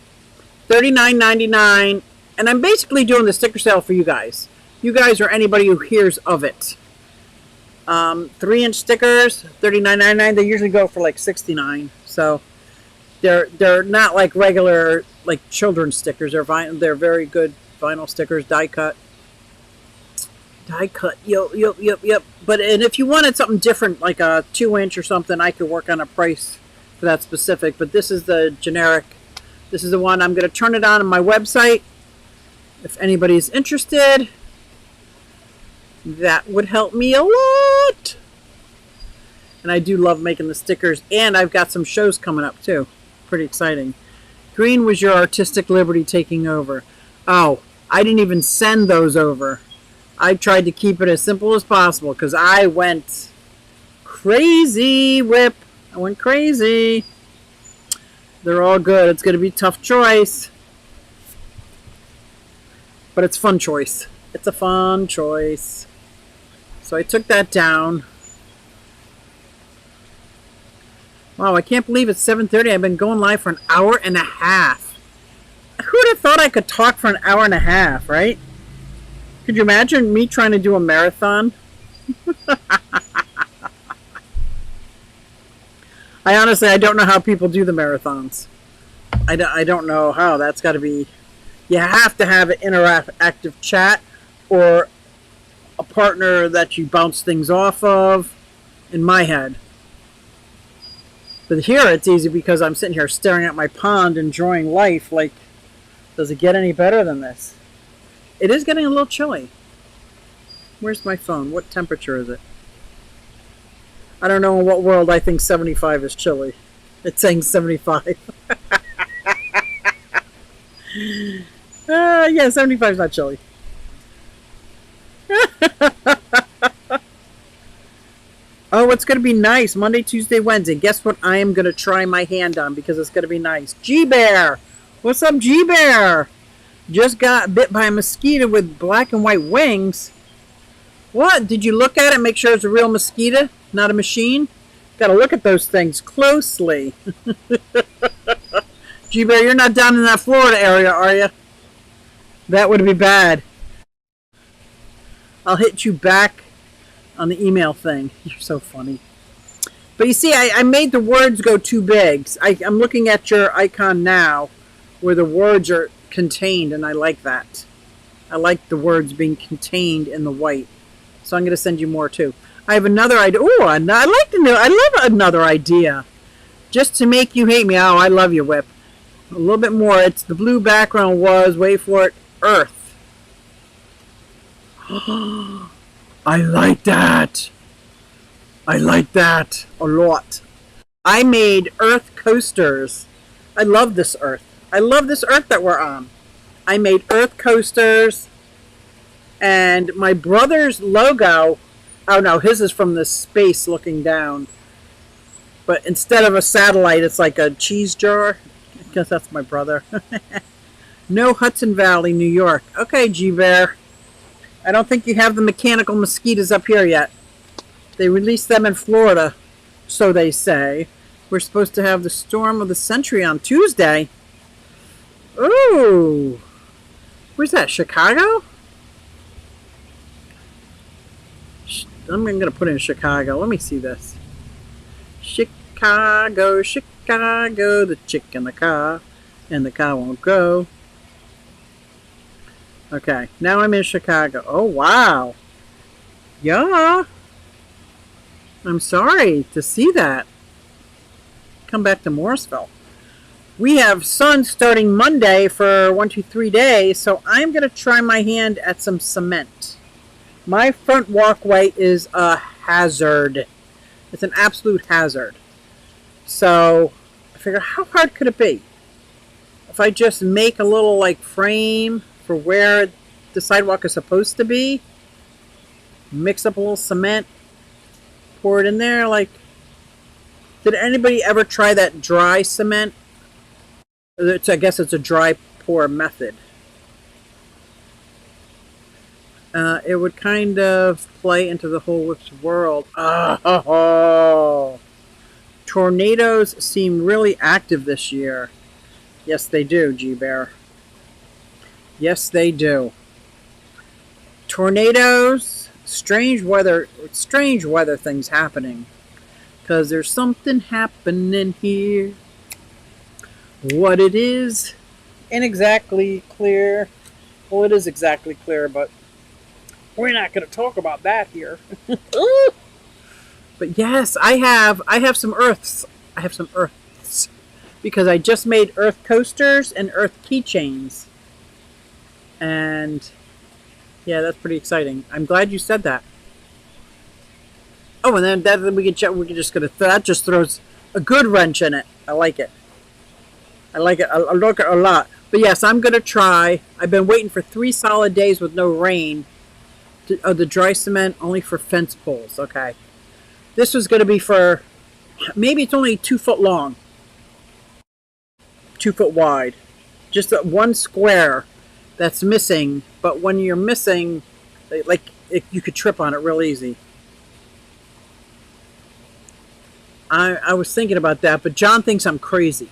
$39.99, and I'm basically doing the sticker sale for you guys. You guys or anybody who hears of it. 3-inch stickers, $39.99. They usually go for like $69. So they're not like regular like children's stickers. They're very good vinyl stickers, die cut. Yep. But and if you wanted something different, like a 2-inch or something, I could work on a price for that specific. But this is the generic. This is the one. I'm going to turn it on my website. If anybody's interested, that would help me a lot. And I do love making the stickers. And I've got some shows coming up too. Pretty exciting. Green was your artistic liberty taking over. Oh, I didn't even send those over. I tried to keep it as simple as possible because I went crazy, Whip. I went crazy. They're all good. It's going to be a tough choice. But it's a fun choice. It's a fun choice. So I took that down. Wow, I can't believe it's 7:30. I've been going live for an hour and a half. Who would have thought I could talk for an hour and a half, right? Could you imagine me trying to do a marathon? I honestly, I don't know how people do the marathons. I don't know how. That's got to be, You have to have an interactive chat or a partner that you bounce things off of, in my head. But here it's easy because I'm sitting here staring at my pond, enjoying life. Like, does it get any better than this? It is getting a little chilly. Where's my phone? What temperature is it? I don't know in what world I think 75 is chilly. It's saying 75. Yeah, 75 is not chilly. Oh, it's going to be nice. Monday, Tuesday, Wednesday. Guess what I am going to try my hand on because it's going to be nice. G-Bear. What's up, G-Bear? Just got bit by a mosquito with black and white wings. What? Did you look at it? Make sure it's a real mosquito, not a machine? Got to look at those things closely. G-Bear, you're not down in that Florida area, are you? That would be bad. I'll hit you back on the email thing. You're so funny. But you see, I made the words go too big. I'm looking at your icon now where the words are contained, and I like that. I like the words being contained in the white. So I'm going to send you more too. I have another idea. Oh, I like to know. I love another idea. Just to make you hate me. Oh, I love you, Whip. A little bit more. It's the blue background was, wait for it, Earth. I like that. I like that a lot. I made Earth coasters. I love this Earth. I love this Earth that we're on. I made Earth coasters. And my brother's logo, oh no, his is from the space looking down. But instead of a satellite, it's like a cheese jar. I guess that's my brother. No Hudson Valley, New York. Okay, G-Bear. I don't think you have the mechanical mosquitoes up here yet. They released them in Florida, so they say. We're supposed to have the storm of the century on Tuesday. Ooh. Where's that, Chicago? I'm going to put in Chicago. Let me see this. Chicago, Chicago, the chick in the car, and the car won't go. Okay, now I'm in Chicago. Oh, wow. Yeah. I'm sorry to see that. Come back to Morrisville. We have sun starting Monday for 1, 2, 3 days, so I'm going to try my hand at some cement. My front walkway is a hazard. It's an absolute hazard. So I figure, how hard could it be? If I just make a little like frame for where the sidewalk is supposed to be, mix up a little cement, pour it in there. Like, did anybody ever try that dry cement? I guess it's a dry pour method. It would kind of play into the whole Whips world. Oh, tornadoes seem really active this year. Yes, they do, G-Bear. Yes, they do. Tornadoes, strange weather things happening. Because there's something happening here. What it is, ain't exactly clear. Well, it is exactly clear, but we're not going to talk about that here. But yes, I have some earths. I have some earths. Because I just made earth coasters and earth keychains. And yeah, that's pretty exciting. I'm glad you said that. Oh, and then that that just throws a good wrench in it. I like it. I like it. I like it a lot. But yes, I'm going to try. I've been waiting for 3 solid days with no rain. The dry cement only for fence poles. Okay. This was going to be for, maybe it's only 2 foot long. 2 foot wide. Just that one square that's missing. But when you're missing, you could trip on it real easy. I was thinking about that, but John thinks I'm crazy.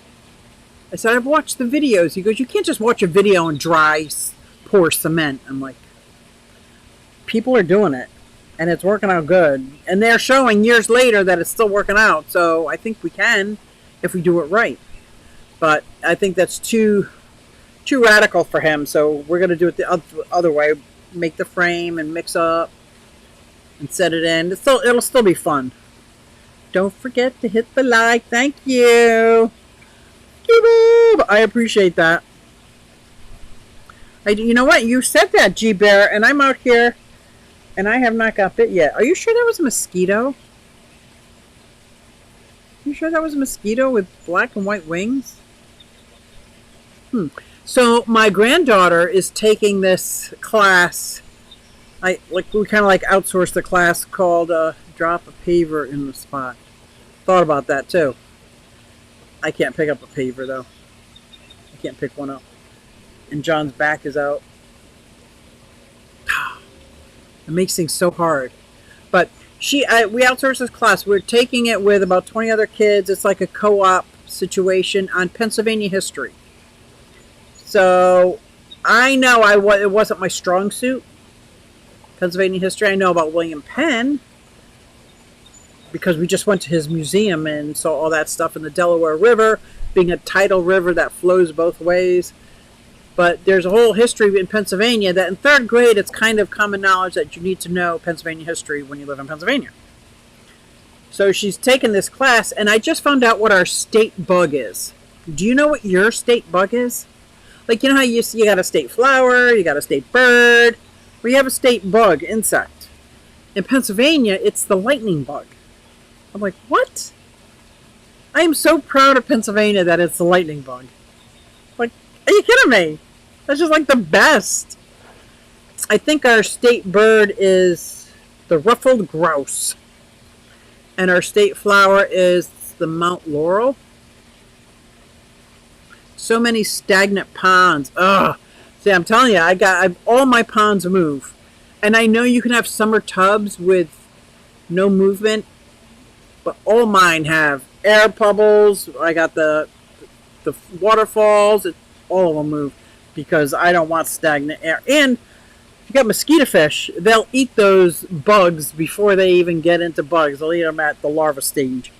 I said, I've watched the videos. He goes, you can't just watch a video and pour cement. I'm like, people are doing it, and it's working out good. And they're showing years later that it's still working out. So I think we can if we do it right. But I think that's too too radical for him, so we're going to do it the other way. Make the frame and mix up and set it in. It'll still be fun. Don't forget to hit the like. Thank you. I appreciate that. You know what? You said that, G Bear, and I'm out here and I have not got bit yet. Are you sure that was a mosquito? You sure that was a mosquito with black and white wings? So my granddaughter is taking this class. We kind of outsourced the class called Drop a Paver in the Spot. Thought about that too. I can't pick up a paver though. I can't pick one up. And John's back is out. It makes things so hard. But we outsourced this class. We're taking it with about 20 other kids. It's like a co-op situation on Pennsylvania history. So I know it wasn't my strong suit. Pennsylvania history. I know about William Penn because we just went to his museum and saw all that stuff in the Delaware River, being a tidal river that flows both ways. But there's a whole history in Pennsylvania that in third grade, it's kind of common knowledge that you need to know Pennsylvania history when you live in Pennsylvania. So she's taken this class, and I just found out what our state bug is. Do you know what your state bug is? Like, you know how you got a state flower, you got a state bird, or you have a state bug, insect. In Pennsylvania, it's the lightning bug. I'm like, what? I am so proud of Pennsylvania that it's the lightning bug. Like, are you kidding me? That's just like the best. I think our state bird is the ruffled grouse. And our state flower is the Mount Laurel. So many stagnant ponds. Ugh. See, I'm telling you, all my ponds move. And I know you can have summer tubs with no movement, but all mine have air bubbles. I got the waterfalls. All of them move because I don't want stagnant air. And if you got mosquito fish, they'll eat those bugs before they even get into bugs. They'll eat them at the larva stage.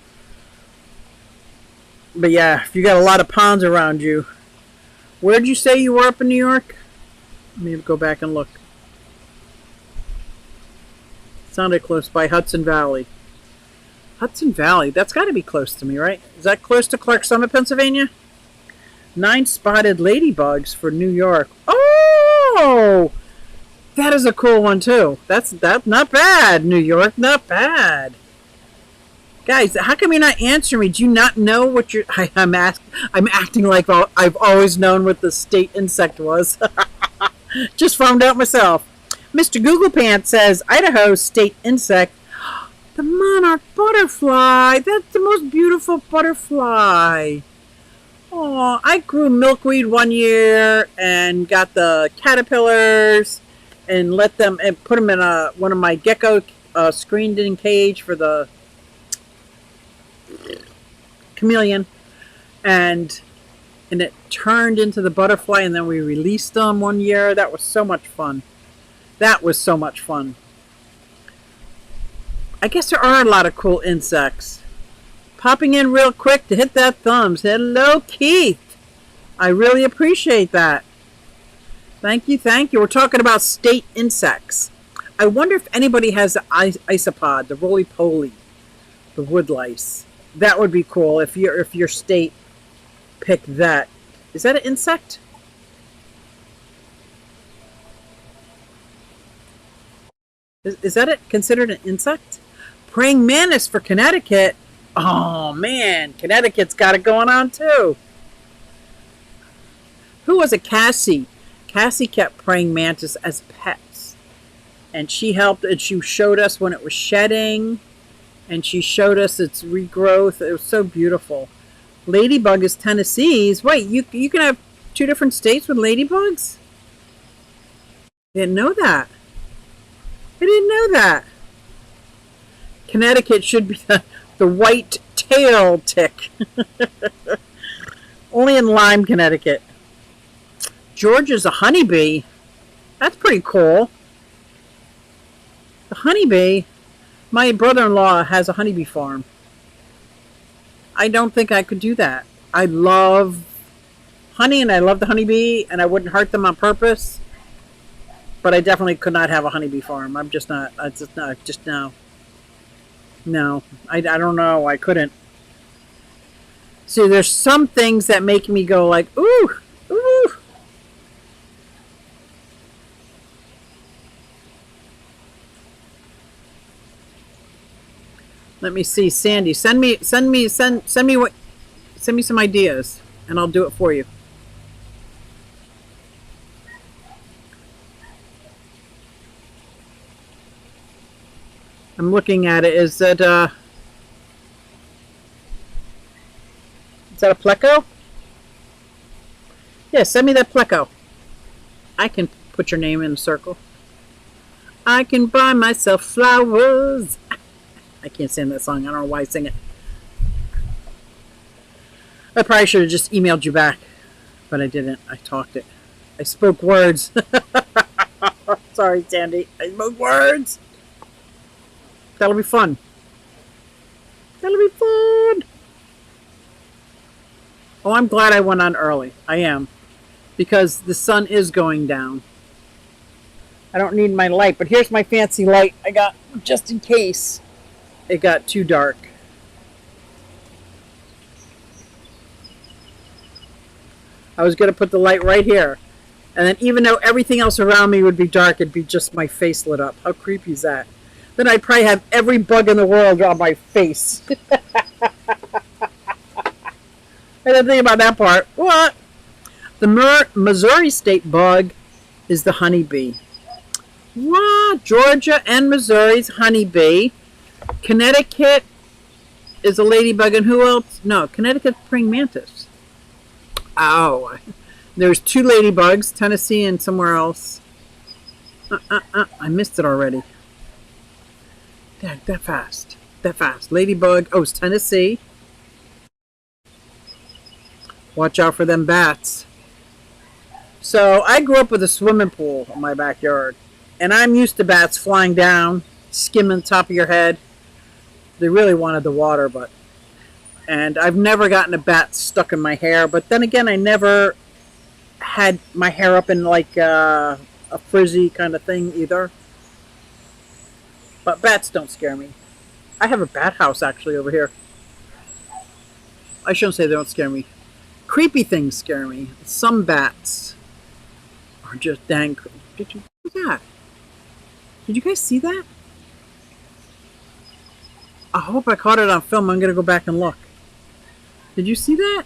But yeah, if you got a lot of ponds around you. Where'd you say you were up in New York? Let me go back and look. Sounded close by Hudson Valley. Hudson Valley, that's got to be close to me, right? Is that close to Clark Summit, Pennsylvania? 9 spotted ladybugs for New York. Oh! That is a cool one too. That's not bad, New York. Not bad. Guys, how come you're not answering me? Do you not know what you're... I'm acting like I've always known what the state insect was. Just found out myself. Mr. Google Pants says, Idaho state insect. The monarch butterfly. That's the most beautiful butterfly. Oh, I grew milkweed one year and got the caterpillars and let them and put them in one of my gecko screened in cage for the chameleon, and it turned into the butterfly, and then we released them one year. That was so much fun. That was so much fun. I guess there are a lot of cool insects. Popping in real quick to hit that thumbs. Hello, Keith. I really appreciate that. Thank you, thank you. We're talking about state insects. I wonder if anybody has the isopod, the roly-poly, the woodlice. That would be cool if your state picked that. Is that an insect? Is that considered an insect? Praying mantis for Connecticut. Oh man, Connecticut's got it going on too. Who was it? Cassie. Cassie kept praying mantis as pets. And she helped, and she showed us when it was shedding. And she showed us its regrowth. It was so beautiful. Ladybug is Tennessee's. Wait, you can have 2 different states with ladybugs? I didn't know that. I didn't know that. Connecticut should be the white tail tick. Only in Lyme, Connecticut. Georgia's a honeybee. That's pretty cool. The honeybee. My brother-in-law has a honeybee farm. I don't think I could do that. I love honey and I love the honeybee and I wouldn't hurt them on purpose. But I definitely could not have a honeybee farm. I'm just not. I just not. Just no. No. I don't know. I couldn't. See, there's some things that make me go like, ooh, ooh. Let me see, Sandy. Send me some ideas, and I'll do it for you. I'm looking at it. Is that a pleco? Yeah, send me that pleco. I can put your name in a circle. I can buy myself flowers. I can't sing that song. I don't know why I sing it. I probably should have just emailed you back, but I didn't. I talked it. I spoke words. Sorry, Sandy. I spoke words. That'll be fun. That'll be fun. Oh, I'm glad I went on early. I am. Because the sun is going down. I don't need my light, but here's my fancy light I got just in case it got too dark. I was going to put the light right here. And then even though everything else around me would be dark, it'd be just my face lit up. How creepy is that? Then I'd probably have every bug in the world on my face. I didn't think about that part. What? The Missouri state bug is the honeybee. What? Georgia and Missouri's honeybee. Connecticut is a ladybug, and who else? No, Connecticut's praying mantis. Oh, there's 2 ladybugs, Tennessee and somewhere else. I missed it already. That fast. That fast. Ladybug. Oh, it's Tennessee. Watch out for them bats. So I grew up with a swimming pool in my backyard. And I'm used to bats flying down, skimming the top of your head. They really wanted the water, but... And I've never gotten a bat stuck in my hair. But then again, I never had my hair up in like a frizzy kind of thing either. But bats don't scare me. I have a bat house actually over here. I shouldn't say they don't scare me. Creepy things scare me. Some bats are just dang creepy. Did you see that? Did you guys see that? I hope I caught it on film. I'm going to go back and look. Did you see that?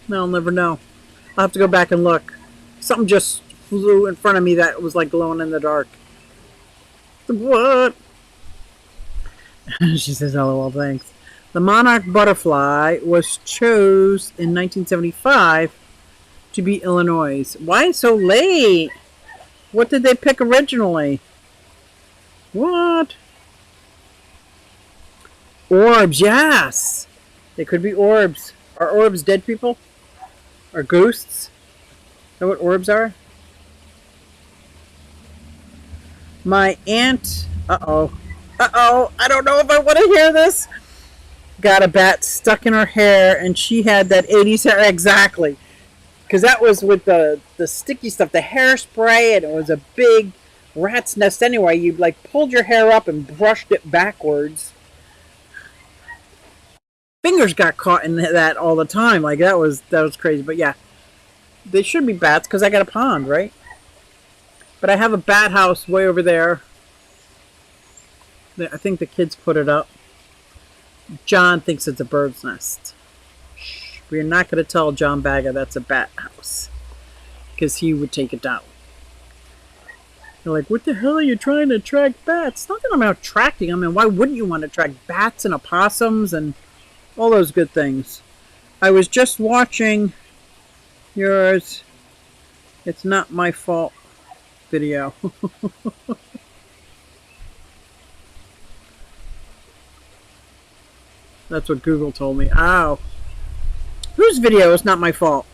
No, I'll never know. I'll have to go back and look. Something just flew in front of me that was like glowing in the dark. What? She says, LOL, thanks. The monarch butterfly was chose in 1975 to be Illinois. Why so late? What did they pick originally? What? Orbs, yes. They could be orbs. Are orbs dead people? Or ghosts? Know what orbs are? My aunt, I don't know if I want to hear this. Got a bat stuck in her hair, and she had that 80s hair, exactly. Because that was with the sticky stuff, the hairspray, and it was a big rat's nest anyway. You like pulled your hair up and brushed it backwards. Fingers got caught in that all the time. Like that was crazy. But yeah, they should be bats because I got a pond, right? But I have a bat house way over there. I think the kids put it up. John thinks it's a bird's nest. Shh. We're not going to tell John Baga that's a bat house. Because he would take it down. They're like, what the hell are you trying to attract bats? Not that I'm out attracting them. And why wouldn't you want to attract bats and opossums and all those good things? I was just watching yours. It's not my fault video. That's what Google told me. Ow. Whose video is not my fault?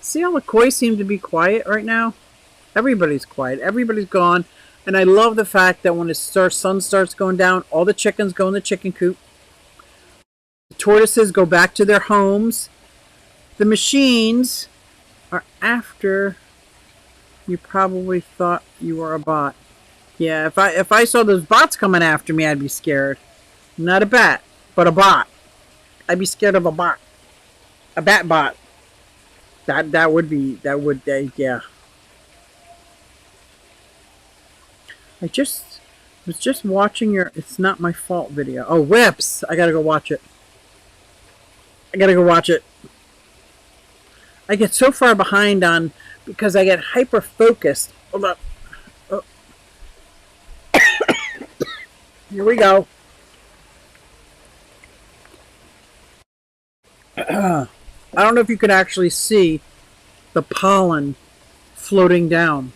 See how the koi seem to be quiet right now? Everybody's quiet. Everybody's gone. And I love the fact that when the sun starts going down, all the chickens go in the chicken coop. The tortoises go back to their homes. The machines are after you probably thought you were a bot. Yeah, if I saw those bots coming after me, I'd be scared. Not a bat, but a bot. I'd be scared of a bot. A bat bot. That would yeah. I was just watching your It's Not My Fault video. Oh, Whips! I gotta go watch it. I gotta go watch it. I get so far behind on because I get hyper focused. Hold up. Oh. Here we go. I don't know if you could actually see the pollen floating down.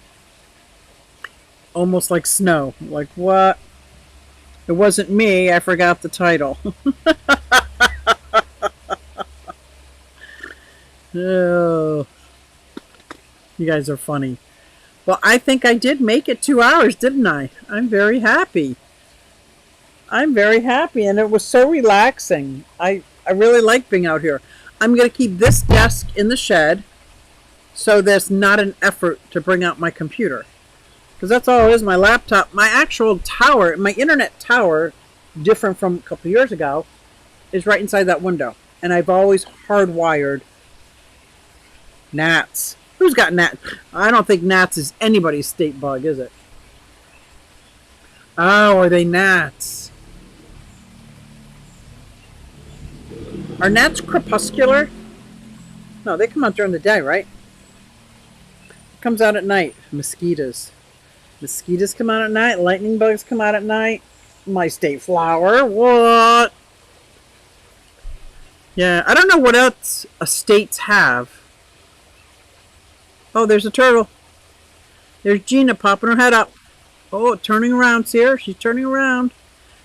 Almost like snow. Like, what? It wasn't me. I forgot the title. Oh, you guys are funny. Well, I think I did make it 2 hours, didn't I? I'm very happy. I'm very happy, and it was so relaxing. I really like being out here. I'm going to keep this desk in the shed so there's not an effort to bring out my computer. Because that's all it is, my laptop. My actual tower, my internet tower, different from a couple years ago, is right inside that window. And I've always hardwired gnats. Who's got gnats? I don't think gnats is anybody's state bug, is it? Oh, are they gnats? Are gnats crepuscular? No, they come out during the day, right? It comes out at night. Mosquitoes. Mosquitoes come out at night. Lightning bugs come out at night. My state flower. What? Yeah, I don't know what else estates have. Oh, there's a turtle. There's Gina popping her head up. Oh, turning around, see her? She's turning around.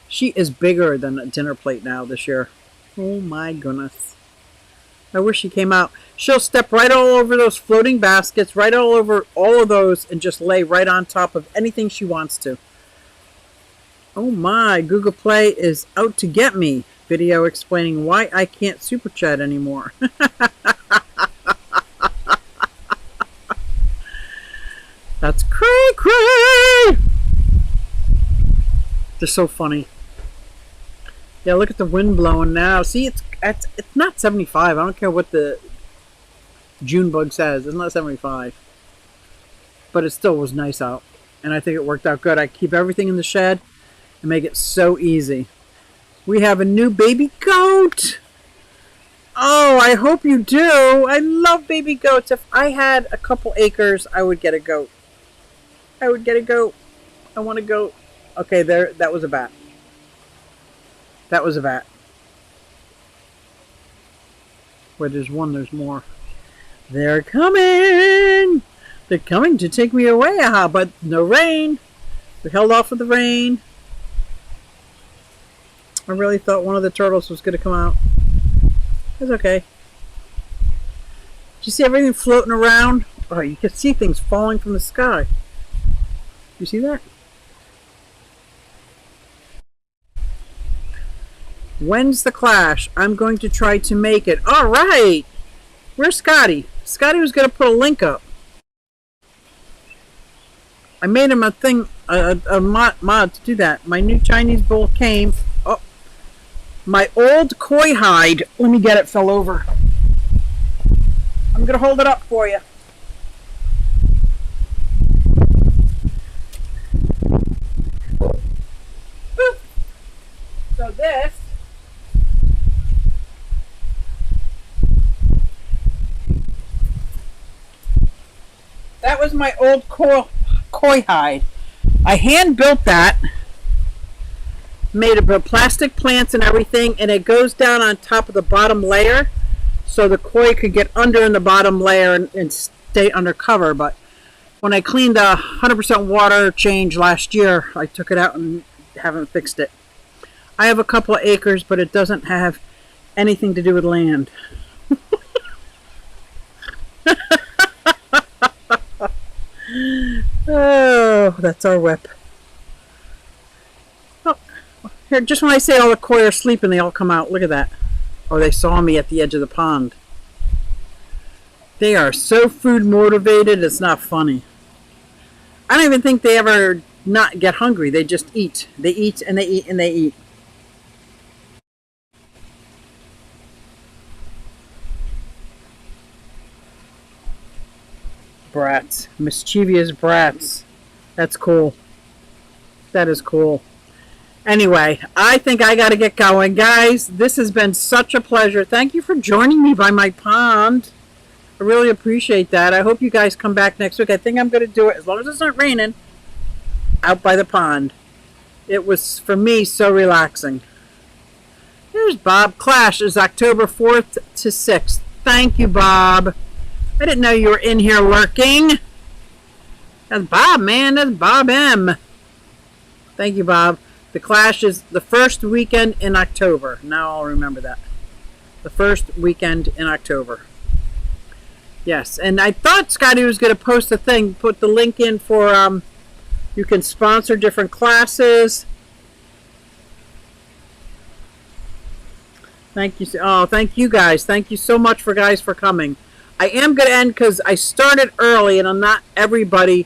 She is bigger than a dinner plate now this year. Oh my goodness. I wish she came out. She'll step right all over those floating baskets, right all over all of those, and just lay right on top of anything she wants to. Oh my, Google Play is out to get me. Video explaining why I can't super chat anymore. That's cray. They're so funny. Yeah, look at the wind blowing now. See, it's not 75. I don't care what the June bug says. It's not 75. But it still was nice out. And I think it worked out good. I keep everything in the shed and make it so easy. We have a new baby goat. Oh, I hope you do. I love baby goats. If I had a couple acres, I would get a goat. I would get a goat. I want a goat. Okay, there. That was a bat. That was a bat. Where there's one, there's more. They're coming! They're coming to take me away, but no rain. We held off with the rain. I really thought one of the turtles was going to come out. It's okay. Did you see everything floating around? Oh, you can see things falling from the sky. You see that? When's the clash? I'm going to try to make it. All right. Where's Scotty? Scotty was going to put a link up. I made him a thing, a mod to do that. My new Chinese bull came. Oh, my old koi hide. Let me get it. Fell over. I'm going to hold it up for you. So this that was my old koi hide. I hand built that, made of plastic plants and everything, and it goes down on top of the bottom layer so the koi could get under in the bottom layer and stay undercover. But when I cleaned the 100% water change last year, I took it out and haven't fixed it. I have a couple of acres, but it doesn't have anything to do with land. Oh, that's our whip. Oh, here, just when I say all the koi are sleeping, they all come out. Look at that. Oh, they saw me at the edge of the pond. They are so food motivated, it's not funny. I don't even think they ever not get hungry. They just eat. They eat and they eat and they eat. Brats. Mischievous brats. That's cool. That is cool. Anyway, I think I got to get going. Guys, this has been such a pleasure. Thank you for joining me by my pond. I really appreciate that. I hope you guys come back next week. I think I'm going to do it, as long as it's not raining, out by the pond. It was, for me, so relaxing. Here's Bob. Clash is October 4th to 6th. Thank you, Bob. I didn't know you were in here lurking. That's Bob, man. That's Bob M. Thank you, Bob. The Clash is the first weekend in October. Now I'll remember that. The first weekend in October. Yes, and I thought Scotty was going to post a thing, put the link in for, you can sponsor different classes. Thank you. Oh, thank you guys. Thank you so much for coming. I am going to end because I started early and not everybody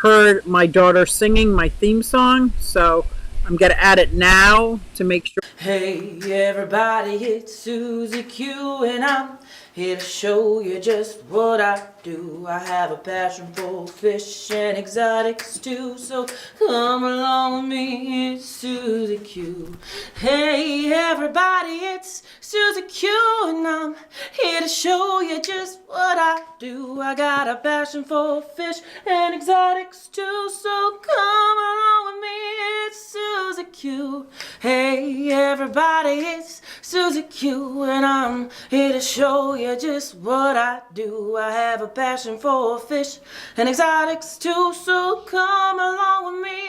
heard my daughter singing my theme song. So I'm going to add it now to make sure. Hey everybody, it's Susie Q and I'm here to show you just what I do. I have a passion for fish and exotics too, so come along with me, it's Susie Q. Hey everybody, it's Susie Q and I'm here to show you just what I do. I got a passion for fish and exotics too, so come along with me, it's Susie Q. Hey everybody, it's Susie Q and I'm here to show you just what I do. I have a passion for fish and exotics too, so come along with me,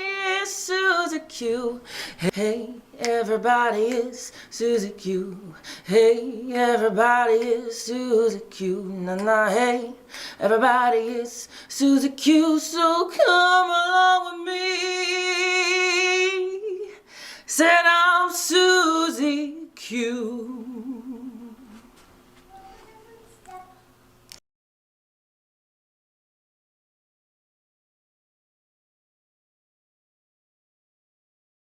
it's Susie Q. Hey everybody, it's Susie Q. Hey everybody, it's Susie Q. Nah nah, hey everybody, it's Susie Q, so come along with me. Said I'm Susie Q.